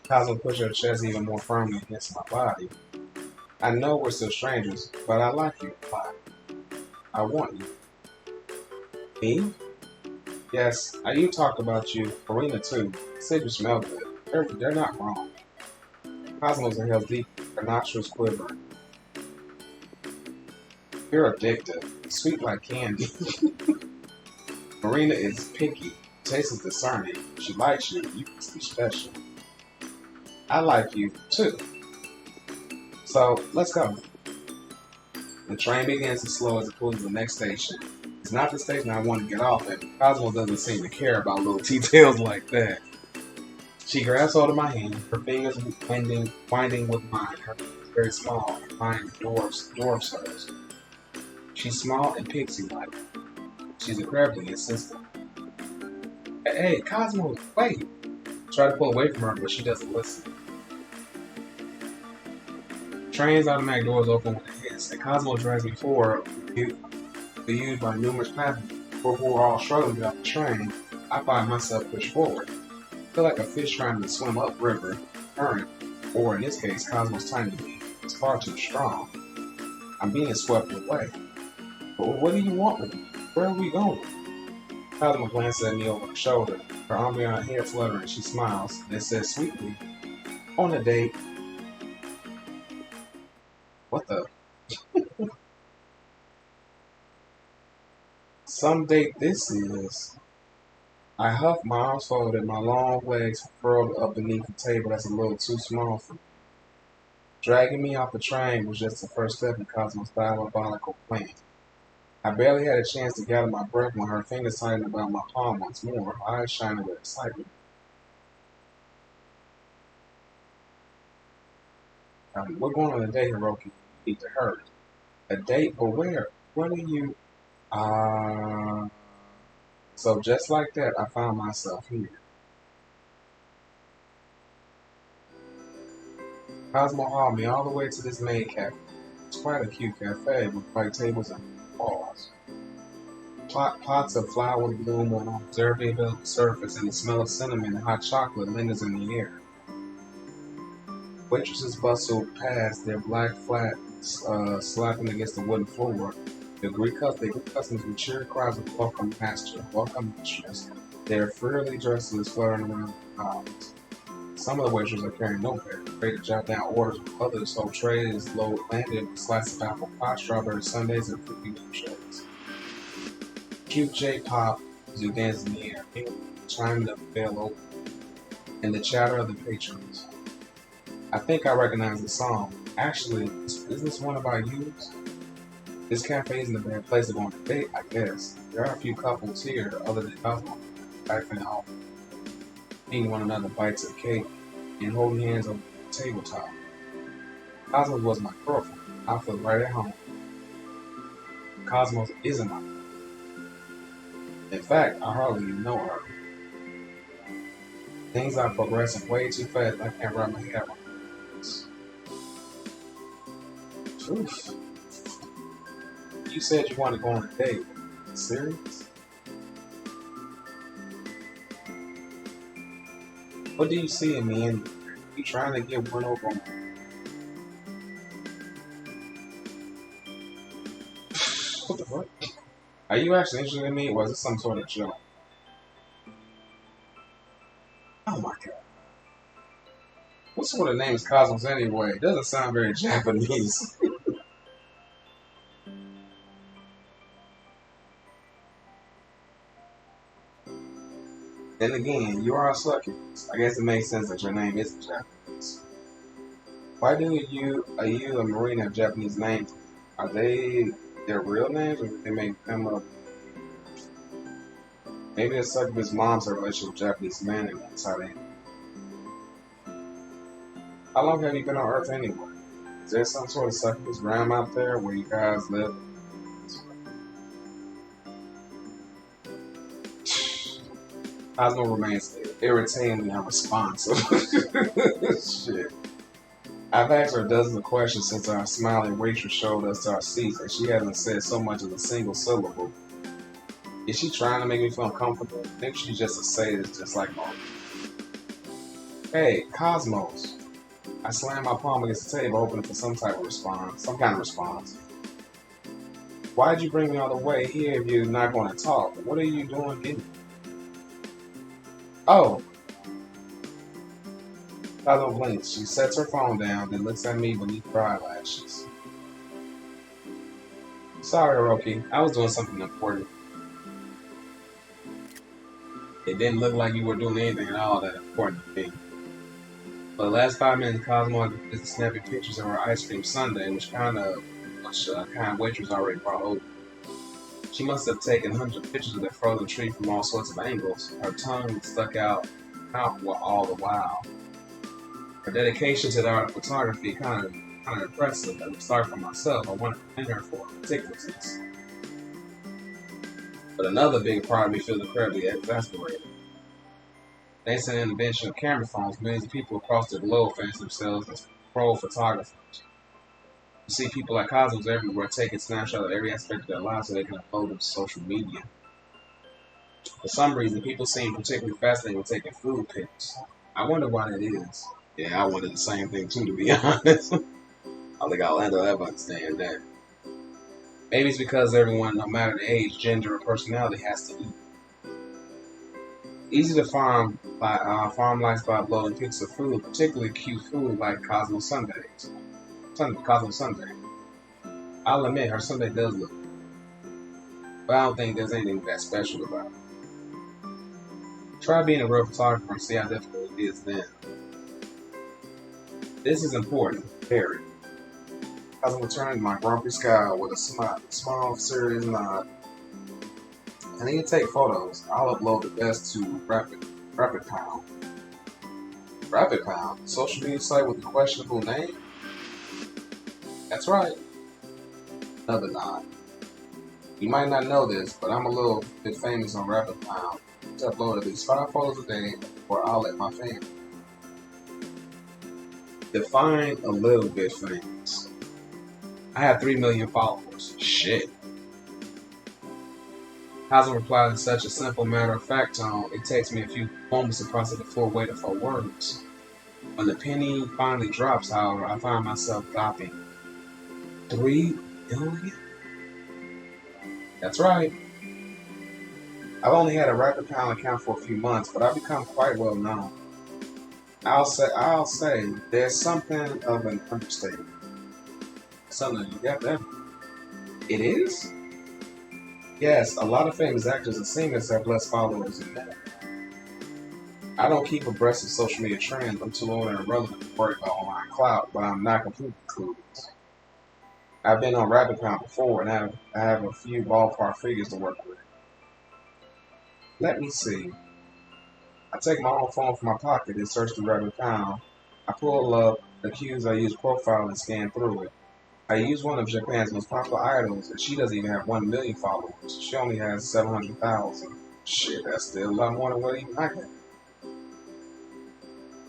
Speaker 1: Cosmo pushed her chest even more firmly against my body. I know we're still strangers, but I like you a lot. I want you. Me? Yes, you talked about you. Karina too. Said you smell good. They're not wrong. Cosmos inhales deep, her nostrils quivering. You're addictive. Sweet like candy. Marina is picky. Taste is discerning. She likes you. You must be special. I like you too. So, let's go. The train begins to slow as it pulls to the next station. It's not the station I want to get off at. Cosmo doesn't seem to care about little details like that. She grabs hold of my hand, her fingers winding with mine. Her fingers very small, and mine dwarfs hers. She's small and pixie-like. She's incredibly insistent. Hey, Cosmo, wait! I try to pull away from her, but she doesn't listen. Train's automatic doors open with a hiss, and Cosmo drags me forward, used by numerous passengers. Before we're all struggling to get off the train, I find myself pushed forward. I feel like a fish trying to swim upriver, current, or in this case, Cosmo's tiny beam. It's far too strong. I'm being swept away. But what do you want with me? Where are we going? Cosmo glances at me over her shoulder. Her arm behind her hair fluttering. She smiles and says sweetly, "On a date." What the? Some date this is. I huff, my arms folded, my long legs furled up beneath the table that's a little too small for me. Dragging me off the train was just the first step in Cosmo's diabolical plan. I barely had a chance to gather my breath when her fingers tightened about my palm once more, her eyes shining with excitement. We're going on a date, Hiroki. You need to hurry. A date? But where? What are you... So just like that, I found myself here. Cosmo hauled me all the way to this main cafe. It's quite a cute cafe with white tables and walls. Pots of flower bloom on an observable surface, and the smell of cinnamon and hot chocolate lingers in the air. Waitresses bustle past, their black flats slapping against the wooden floor. They greet customers with cheery cries of "Welcome, Master," "Welcome, Mistress." Their frilly dresses fluttering around the aisles. Some of the waitresses are carrying notepads, ready to jot down orders, while others hold trays landed with slices of apple pie, strawberry sundaes, and fruity milkshakes. Cute J-pop music dances in the air, chiming the bell open, and the chatter of the patrons. I think I recognize the song. Actually, isn't this one about yous? This cafe isn't a bad place to go on a date, I guess. There are a few couples here, other than Cosmo, laughing and all, eating one another bites of cake and holding hands on the tabletop. Cosmos was my girlfriend. I feel right at home. Cosmos isn't my girlfriend. In fact, I hardly even know her. Things are progressing way too fast. I can't wrap my head around this. Oof. You said you wanted to go on a date. Serious? What do you see in me anyway? You trying to get one over on me? What the fuck? Are you actually interested in me, or is this some sort of joke? Oh my god. What sort of name is Cosmos anyway? It doesn't sound very Japanese. Then again, you are a succubus. I guess it makes sense that your name isn't Japanese. Why are you a Marine of Japanese names? Are they their real names, or did they make them up? Maybe the succubus moms have a relationship with Japanese men, and that's how they. How long have you been on Earth anyway? Is there some sort of succubus realm out there where you guys live? Cosmo remains irritatingly unresponsive. Shit. I've asked her dozens of questions since our smiling waitress showed us to our seats, and she hasn't said so much as a single syllable. Is she trying to make me feel uncomfortable? I think she's just a sadist, just like mom. Hey, Cosmos. I slammed my palm against the table, hoping for some kind of response. Why'd you bring me all the way here if you're not going to talk? What are you doing in? Oh. Cosmo blinks. She sets her phone down, then looks at me beneath her eyelashes. Sorry, Hiroki. I was doing something important. It didn't look like you were doing anything at all that important to me. For the last 5 minutes, Cosmo had been snapping pictures of her ice cream sundae, which kind waitress already brought over. She must have taken hundreds of pictures of that frozen treat from all sorts of angles. Her tongue stuck out all the while. Her dedication to the art of photography kind of impressive. As a start for myself, I wanted to commend her for her meticulousness. But another big part of me feels incredibly exasperated. Thanks to the invention of camera phones, millions of people across the globe fancy themselves as pro photographers. You see people like Cosmos everywhere taking snapshots of every aspect of their lives so they can upload them to social media. For some reason, people seem particularly fascinated with taking food pics. I wonder why that is. Yeah, I wondered the same thing too, to be honest. I think I'll ever understand that. Maybe it's because everyone, no matter the age, gender, or personality, has to eat. Easy to farm life by uploading pictures of food, particularly cute food like Cosmo Sundays. Cosmo Sunday. I'll admit, her Sunday does look good, but I don't think there's anything that special about it. Try being a real photographer and see how difficult it is then. This is important, very. Cosmo returned my grumpy scowl with a small, serious nod. I need to take photos. I'll upload the best to Rapid Pound. Rapid Pound? Social media site with a questionable name? That's right. Another nod. You might not know this, but I'm a little bit famous on Rapid Pound. To upload at least 5 photos a day, or I'll let my family. Define a little bit famous. I have 3 million followers. Shit. Cosmo replied in such a simple, matter-of-fact tone, it takes me a few moments to process the full weight of her words. When the penny finally drops, however, I find myself gawping. 3 million? That's right. I've only had a Rapid Pound account for a few months, but I've become quite well known. I'll say there's something of an understatement. Something you got that. It is? Yes, a lot of famous actors and singers have less followers than that. I don't keep abreast of social media trends. I'm too old and irrelevant to worry about online clout, but I'm not completely clueless. I've been on Rapid Pound before, and I have a few ballpark figures to work with. Let me see. I take my own phone from my pocket and search the Rapid Pound. I pull up the cues I use profile and scan through it. I use one of Japan's most popular idols, and she doesn't even have 1 million followers. She only has 700,000. Shit, that's still a lot more than what even I get.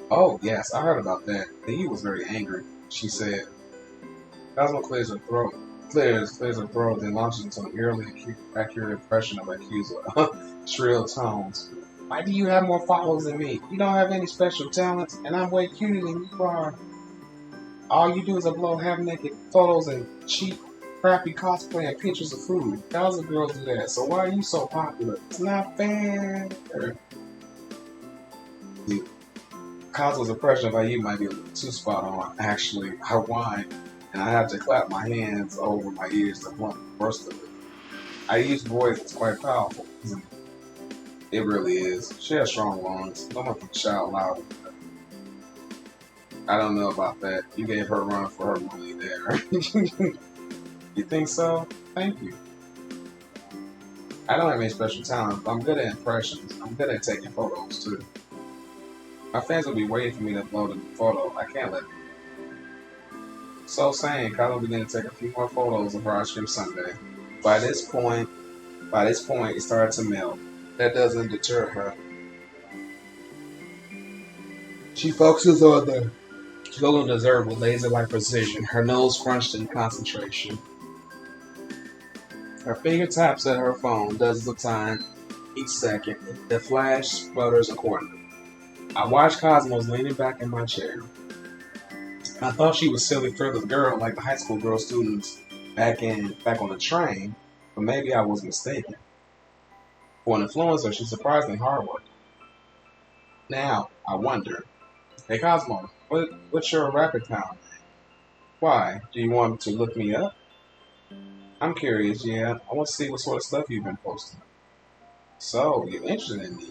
Speaker 1: Oh, yes, I heard about that. He was very angry, she said. Cosmo clears her throat, then launches into an eerily accurate impression of accuser. Shrill tones. Why do you have more followers than me? You don't have any special talents, and I'm way cuter than you are. All you do is upload half-naked photos and cheat crappy cosplay and pictures of food. Thousands of girls do that. So why are you so popular? It's not fair. Cosmo's impression about you might be a little too spot on. Actually, I whine, and I have to clap my hands over my ears to blunt the worst of it. I use voice that's quite powerful, isn't it? It really is. She has strong lungs. No one can shout loud. I don't know about that. You gave her a run for her money there. You think so? Thank you. I don't have any special talent, but I'm good at impressions. I'm good at taking photos too. My fans will be waiting for me to upload a photo. I can't let them. So saying, Kylo began to take a few more photos of her ice cream sundae. By this point, it started to melt. That doesn't deter her. She focuses on the golden dessert with laser-like precision, her nose scrunched in concentration. Her finger taps at her phone dozens of times each second. The flash sputters accordingly. I watched Cosmos leaning back in my chair. I thought she was a silly, fearless girl like the high school girl students back on the train, but maybe I was mistaken. For an influencer, she's surprisingly hardworking. Now, I wonder, hey Cosmo, what's your rapid account? Why? Do you want to look me up? I'm curious, yeah. I want to see what sort of stuff you've been posting. So, you're interested in me?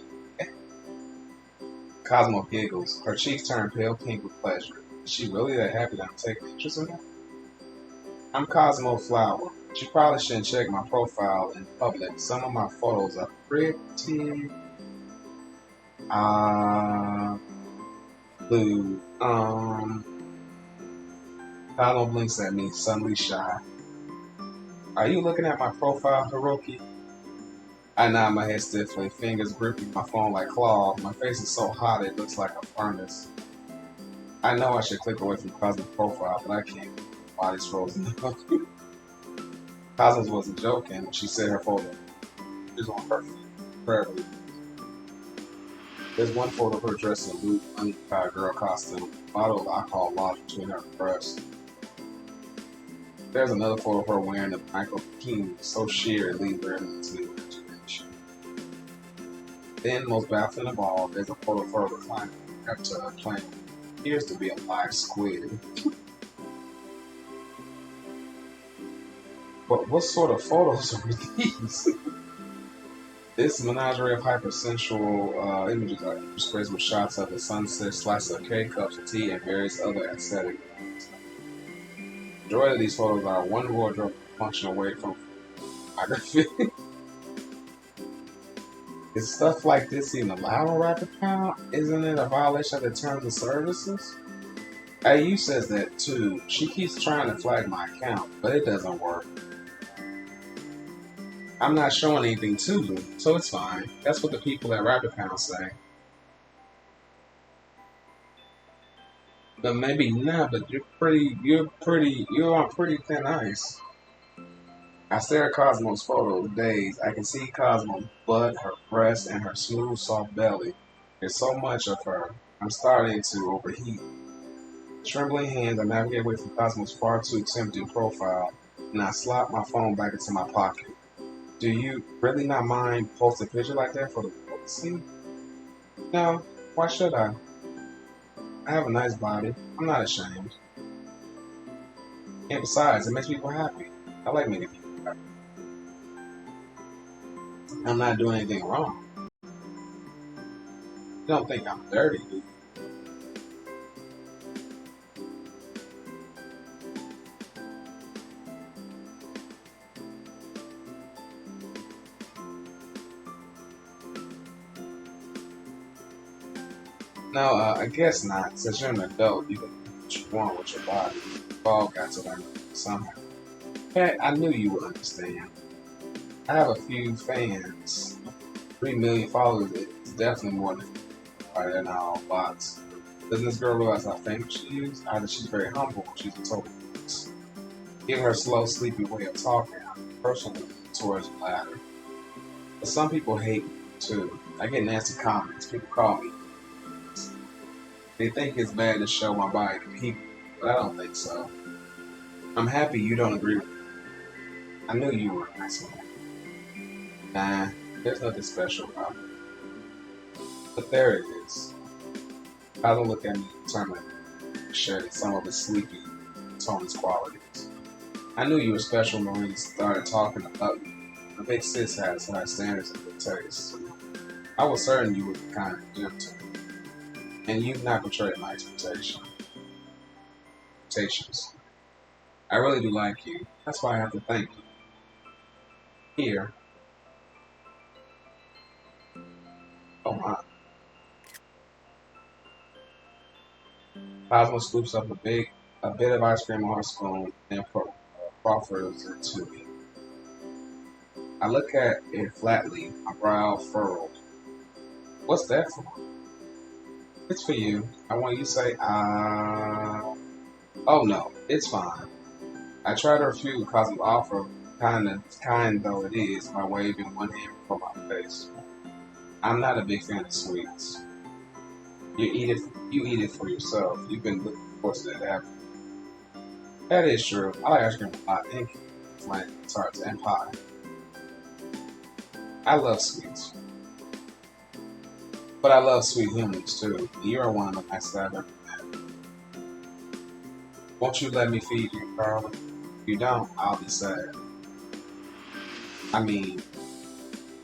Speaker 1: Cosmo giggles. Her cheeks turn pale pink with pleasure. Is she really that happy that I'm taking interest in her? I'm Cosmo Flower. She probably shouldn't check my profile in public. Some of my photos are pretty blue. Cosmo blinks at me, suddenly shy. Are you looking at my profile, Hiroki? I nod my head stiffly, fingers gripping my phone like claws. My face is so hot it looks like a furnace. I know I should click away from Cosmo's profile, but I can't. My body's frozen. Cosmos wasn't joking when she said her photo is on her feet forever. There's one photo of her dressed in a blue, untied girl costume, a bottle of alcohol lodged between her breasts. There's another photo of her wearing a micro bikini so sheer it leaves her into the imagination. Then, most baffling of all, there's a photo of her reclining after a plane. Appears to be a live squid. But what sort of photos are these? This menagerie of hypersensual images are interspersed with shots of the sunset, slices of cake, cups of tea, and various other aesthetic things. The majority of these photos are one wardrobe function away from photography. Is stuff like this even allowed on Rapid Account? Isn't it a violation of the terms of services? AU says that too. She keeps trying to flag my account, but it doesn't work. I'm not showing anything to them, so it's fine. That's what the people at Rapid Account say. But maybe not, but you're on pretty thin ice. I stare at Cosmo's photos days. I can see Cosmo's butt, her breast, and her smooth, soft belly. There's so much of her. I'm starting to overheat. Trembling hands, I navigate away from Cosmo's far too tempting profile, and I slot my phone back into my pocket. Do you really not mind posting a picture like that for the world to see? No, why should I? I have a nice body. I'm not ashamed. And besides, it makes people happy. I like making people happy. I'm not doing anything wrong. You don't think I'm dirty, do you? No, I guess not. Since you're an adult, you can do what you want with your body. You've all got to learn it somehow. Hey, I knew you would understand. I have a few fans. 3 million followers is definitely more than right there now on bots. Doesn't this girl realize how famous she is? Either she's very humble or she's a total bitch. Given her slow, sleepy way of talking, I'm personally towards the latter. But some people hate me too. I get nasty comments. People call me. They think it's bad to show my body to people, but I don't think so. I'm happy you don't agree with me. I knew you were a nice one. Nah, there's nothing special about it. But there it is. I don't look at me determined to share some of his sleepy Tony's qualities. I knew you were special when we started talking about you. The big sis has high standards and good taste. I was certain you would be kind of gentle, and you've not betrayed my expectations. I really do like you. That's why I have to thank you. Here, oh my. Cosmo scoops up a bit of ice cream on her spoon and proffers it to me. I look at it flatly, my brow furrowed. What's that for? It's for you. I want you to say, oh no, it's fine. I try to refuse Cosmo's offer, kind though it is, by waving one hand before my face. I'm not a big fan of sweets. You eat it for yourself. You've been looking forward to that, haven't you? That is true. I like ice cream a lot, and like tarts and pie. I love sweets. But I love sweet humans too. You're one of the nicest I've ever met. Won't you let me feed you, darling? If you don't, I'll be sad. I mean,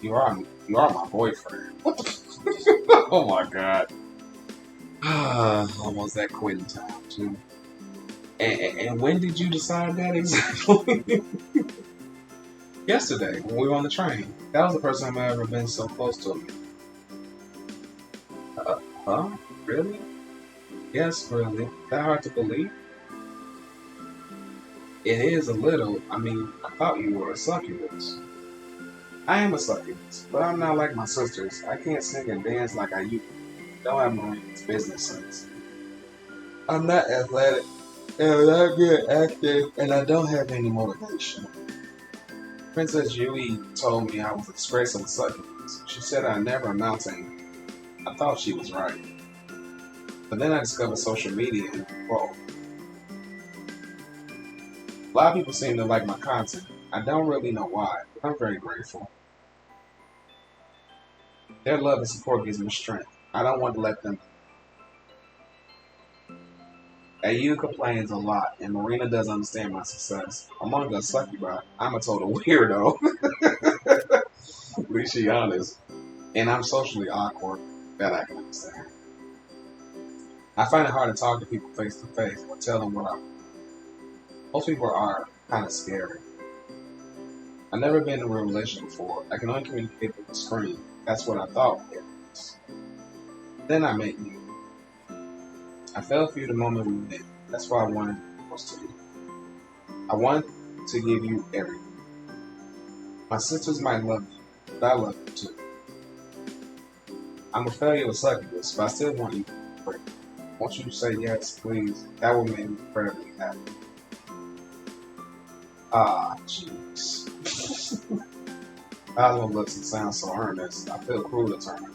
Speaker 1: you are my boyfriend. What the Oh my god. Almost that quitting time too. And when did you decide that exactly? Yesterday, when we were on the train. That was the first time I've ever been so close to him. Huh? Really? Yes, really. That hard to believe? It is a little. I mean, I thought you were a succubus. I am a succubus, but I'm not like my sisters. I can't sing and dance like I used to. Don't have Marine's business sense. I'm not athletic, and I'm not good at acting, and I don't have any motivation. Princess Yui told me I was a disgrace of a succubus. She said I never amount to anything. I thought she was right. But then I discovered social media and whoa. A lot of people seem to like my content. I don't really know why, but I'm very grateful. Their love and support gives me strength. I don't want to let them. AU complains a lot, and Marina doesn't understand my success. Among us succubi, I'm a total weirdo. At least she honest. And I'm socially awkward. That I can understand. I find it hard to talk to people face to face or tell them what I. Most people are kind of scary. I've never been in a real relationship before. I can only communicate with the screen. That's what I thought it was. Then I met you. I fell for you the moment we met. That's why I wanted close to you. I wanted to give you everything. My sisters might love you, but I love you too. I'm a failure with succubus, but I still want you to be great. Won't you say yes, please? That would make me incredibly happy. Ah, jeez. Cosmo looks and sounds so earnest. I feel cruel to turn.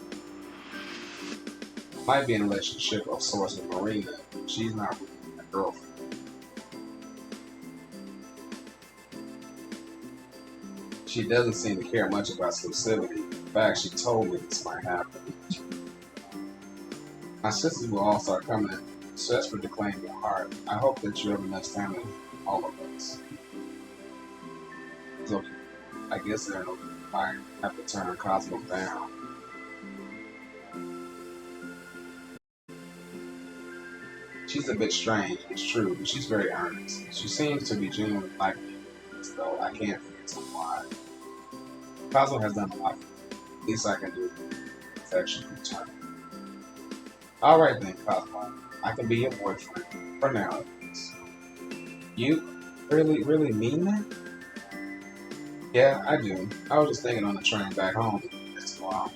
Speaker 1: Might be in a relationship of sorts with Marina. She's not really my girlfriend. She doesn't seem to care much about exclusivity. In fact, she told me this might happen. My sisters will all start coming in. Desperate to claim your heart. I hope that you have enough time with all of us. It's okay. I guess I have to turn Cosmo down. She's a bit strange, it's true, but she's very earnest. She seems to be genuinely like me, though I can't figure some why. Cosmo has done a lot for me. At least I can do affection return. Alright then, Cosmo. I can be your boyfriend. For now, at least. You really mean that? Yeah, I do. I was just thinking on the train back home. It's a while.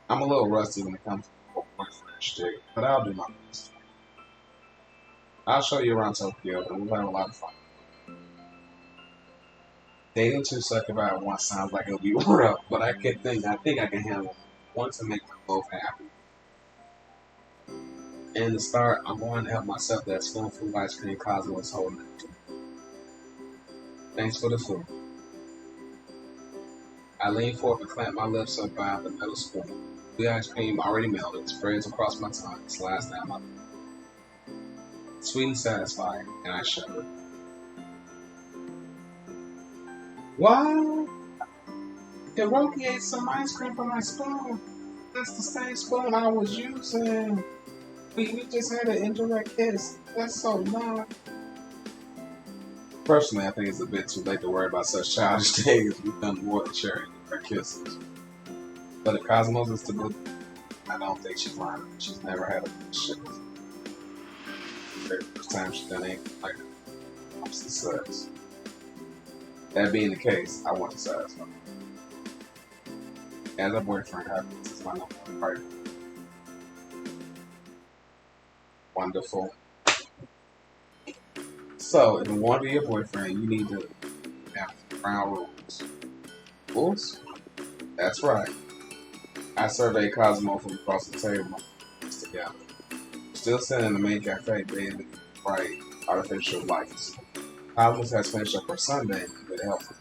Speaker 1: I'm a little rusty when it comes to boyfriend shit, but I'll do my best. I'll show you around Tokyo, and we'll have a lot of fun. Dating two succubi at once sounds like it'll be rough, but I think I can handle it. Want to make them both happy. In the start, I'm going to help myself that spoonful of ice cream Cosmo is holding it to. Thanks for the food. I lean forward and clamp my lips up by the metal spoon. The ice cream already melted, spreads across my tongue, and slides down my throat. Sweet and satisfying, and I shudder. Wow! Hiroki ate some ice cream from my spoon. That's the same spoon I was using. We just had an indirect kiss. That's so nice. Personally, I think it's a bit too late to worry about such childish things. We've done more than sharing our kisses. But if Cosmos is to believe, I don't think she's lying. She's never had a shit. The first time she's done anything like opposite sex. That being the case, I want to satisfy. As a boyfriend, happiness is my number one priority. Wonderful. So, if you want to be a boyfriend, you need to have ground rules. Rules? That's right. I surveyed Cosmo from across the table. Together. Still sitting in the main cafe, bathed in bright artificial lights. Cosmos has finished up her sundae in good health.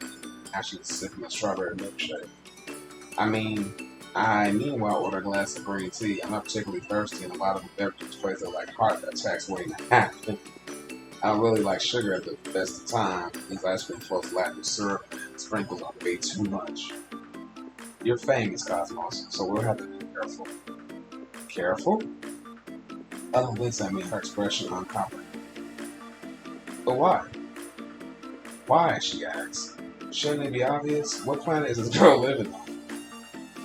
Speaker 1: Now she's sipping a strawberry milkshake. I meanwhile order a glass of green tea. I'm not particularly thirsty, and a lot of the beverages plays are like heart attacks waiting to happen. I don't really like sugar at the best of time. These ice cream floats lack of syrup and sprinkles on way too much. You're famous, Cosmos, so we'll have to be careful. Careful? Ellen blinks at me, her expression uncomfortable. But why? Why, she asks. Shouldn't it be obvious? What planet is this girl living on?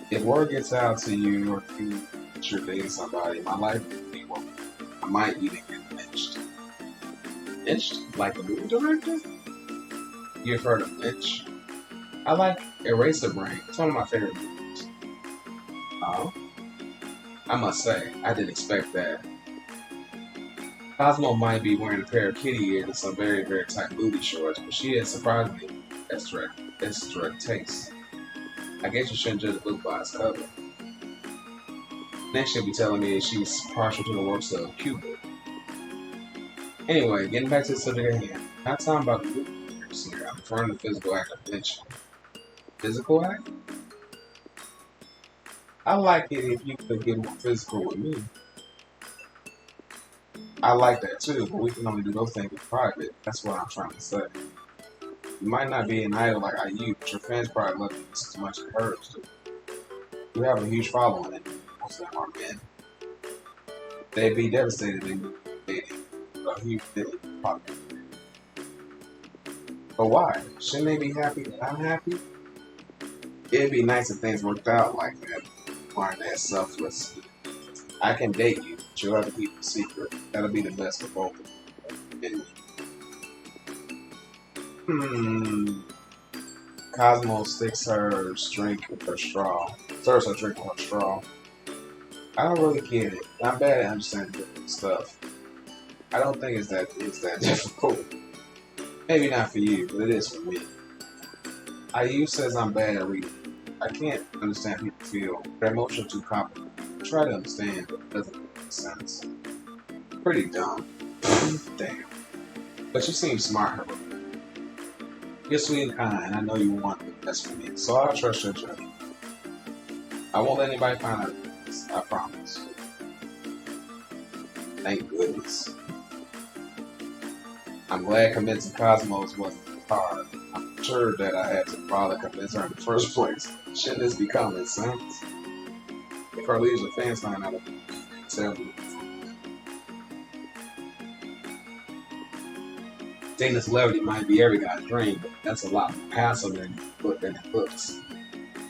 Speaker 1: If word gets out to you or that you're dating somebody, my life would be one. I might even get lynched. Lynched? Like the movie director? You've heard of Lynch? I like Eraser Brain. It's one of my favorite movies. Oh? I must say, I didn't expect that. Cosmo might be wearing a pair of kitty ears and some very, very tight booty shorts, but she is surprisingly direct taste. I guess you shouldn't judge a book by its cover. Next she'll be telling me she's partial to the works of Succubus. Anyway, getting back to the subject at hand. Not talking about the movie here. I'm referring to the physical act of lynching. Physical act? I like it if you could get more physical with me. I like that too, but we can only do those things in private. That's what I'm trying to say. You might not be an idol like IU, but your fans probably love you just as much as hers do. You have a huge following, and most of them are men. They'd be devastated in you dating a huge popular. But why? Shouldn't they be happy that I'm happy? It'd be nice if things worked out like that. Aren't that selfless? I can date you, but you'll have to keep the secret. That'll be the best for both of you. Cosmo sticks her drink with her straw. Stirs her drink with her straw. I don't really get it. I'm bad at understanding different stuff. I don't think it's that difficult. Maybe not for you, but it is for me. IU says I'm bad at reading. I can't understand people feel. Their emotions are too complicated. I try to understand, but it doesn't make sense. Pretty dumb. Damn. But you seem smart, Herbert. You're sweet and kind, and I know you want the best for me, so I'll trust your judgment. I won't let anybody find out this, I promise. Thank goodness. I'm glad convincing Cosmos wasn't hard. I'm sure that I had to bother convince her in the first place. Shouldn't this be common sense? If her leaves are fans find out, tell me. Dating a celebrity might be every guy's dream, but that's a lot more hassle than it looks.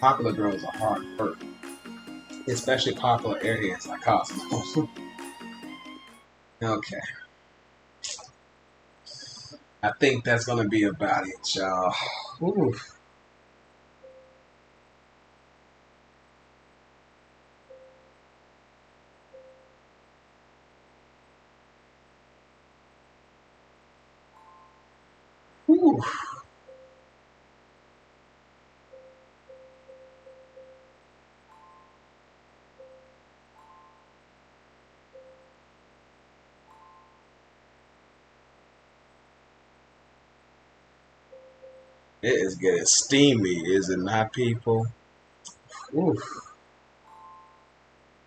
Speaker 1: Popular girls are hard to hurt, especially popular airheads like Cosmos. Okay. I think that's gonna be about it, y'all. Ooh. Ooh. It is getting steamy, is it not, people? Oof.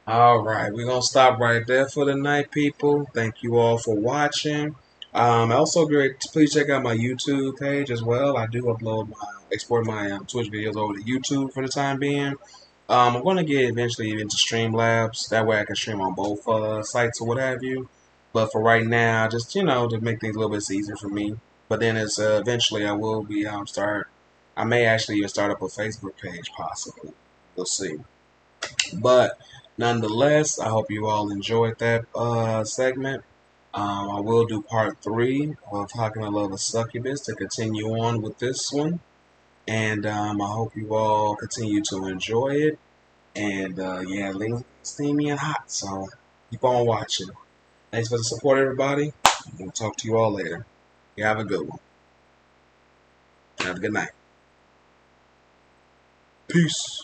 Speaker 1: All right, we're gonna stop right there for the night, people. Thank you all for watching. Also, great. Please check out my YouTube page as well. I do export my Twitch videos over to YouTube for the time being. I'm gonna get eventually into Streamlabs. That way, I can stream on both sites or what have you. But for right now, just to make things a little bit easier for me. But then, as eventually, I will be start. I may actually even start up a Facebook page, possibly. We'll see. But nonetheless, I hope you all enjoyed that segment. I will do part 3 of How Can I Love a Succubus to continue on with this one. And I hope you all continue to enjoy it. And yeah, links steamy and hot. So keep on watching. Thanks for the support, everybody. We'll talk to you all later. You have a good one. Have a good night. Peace.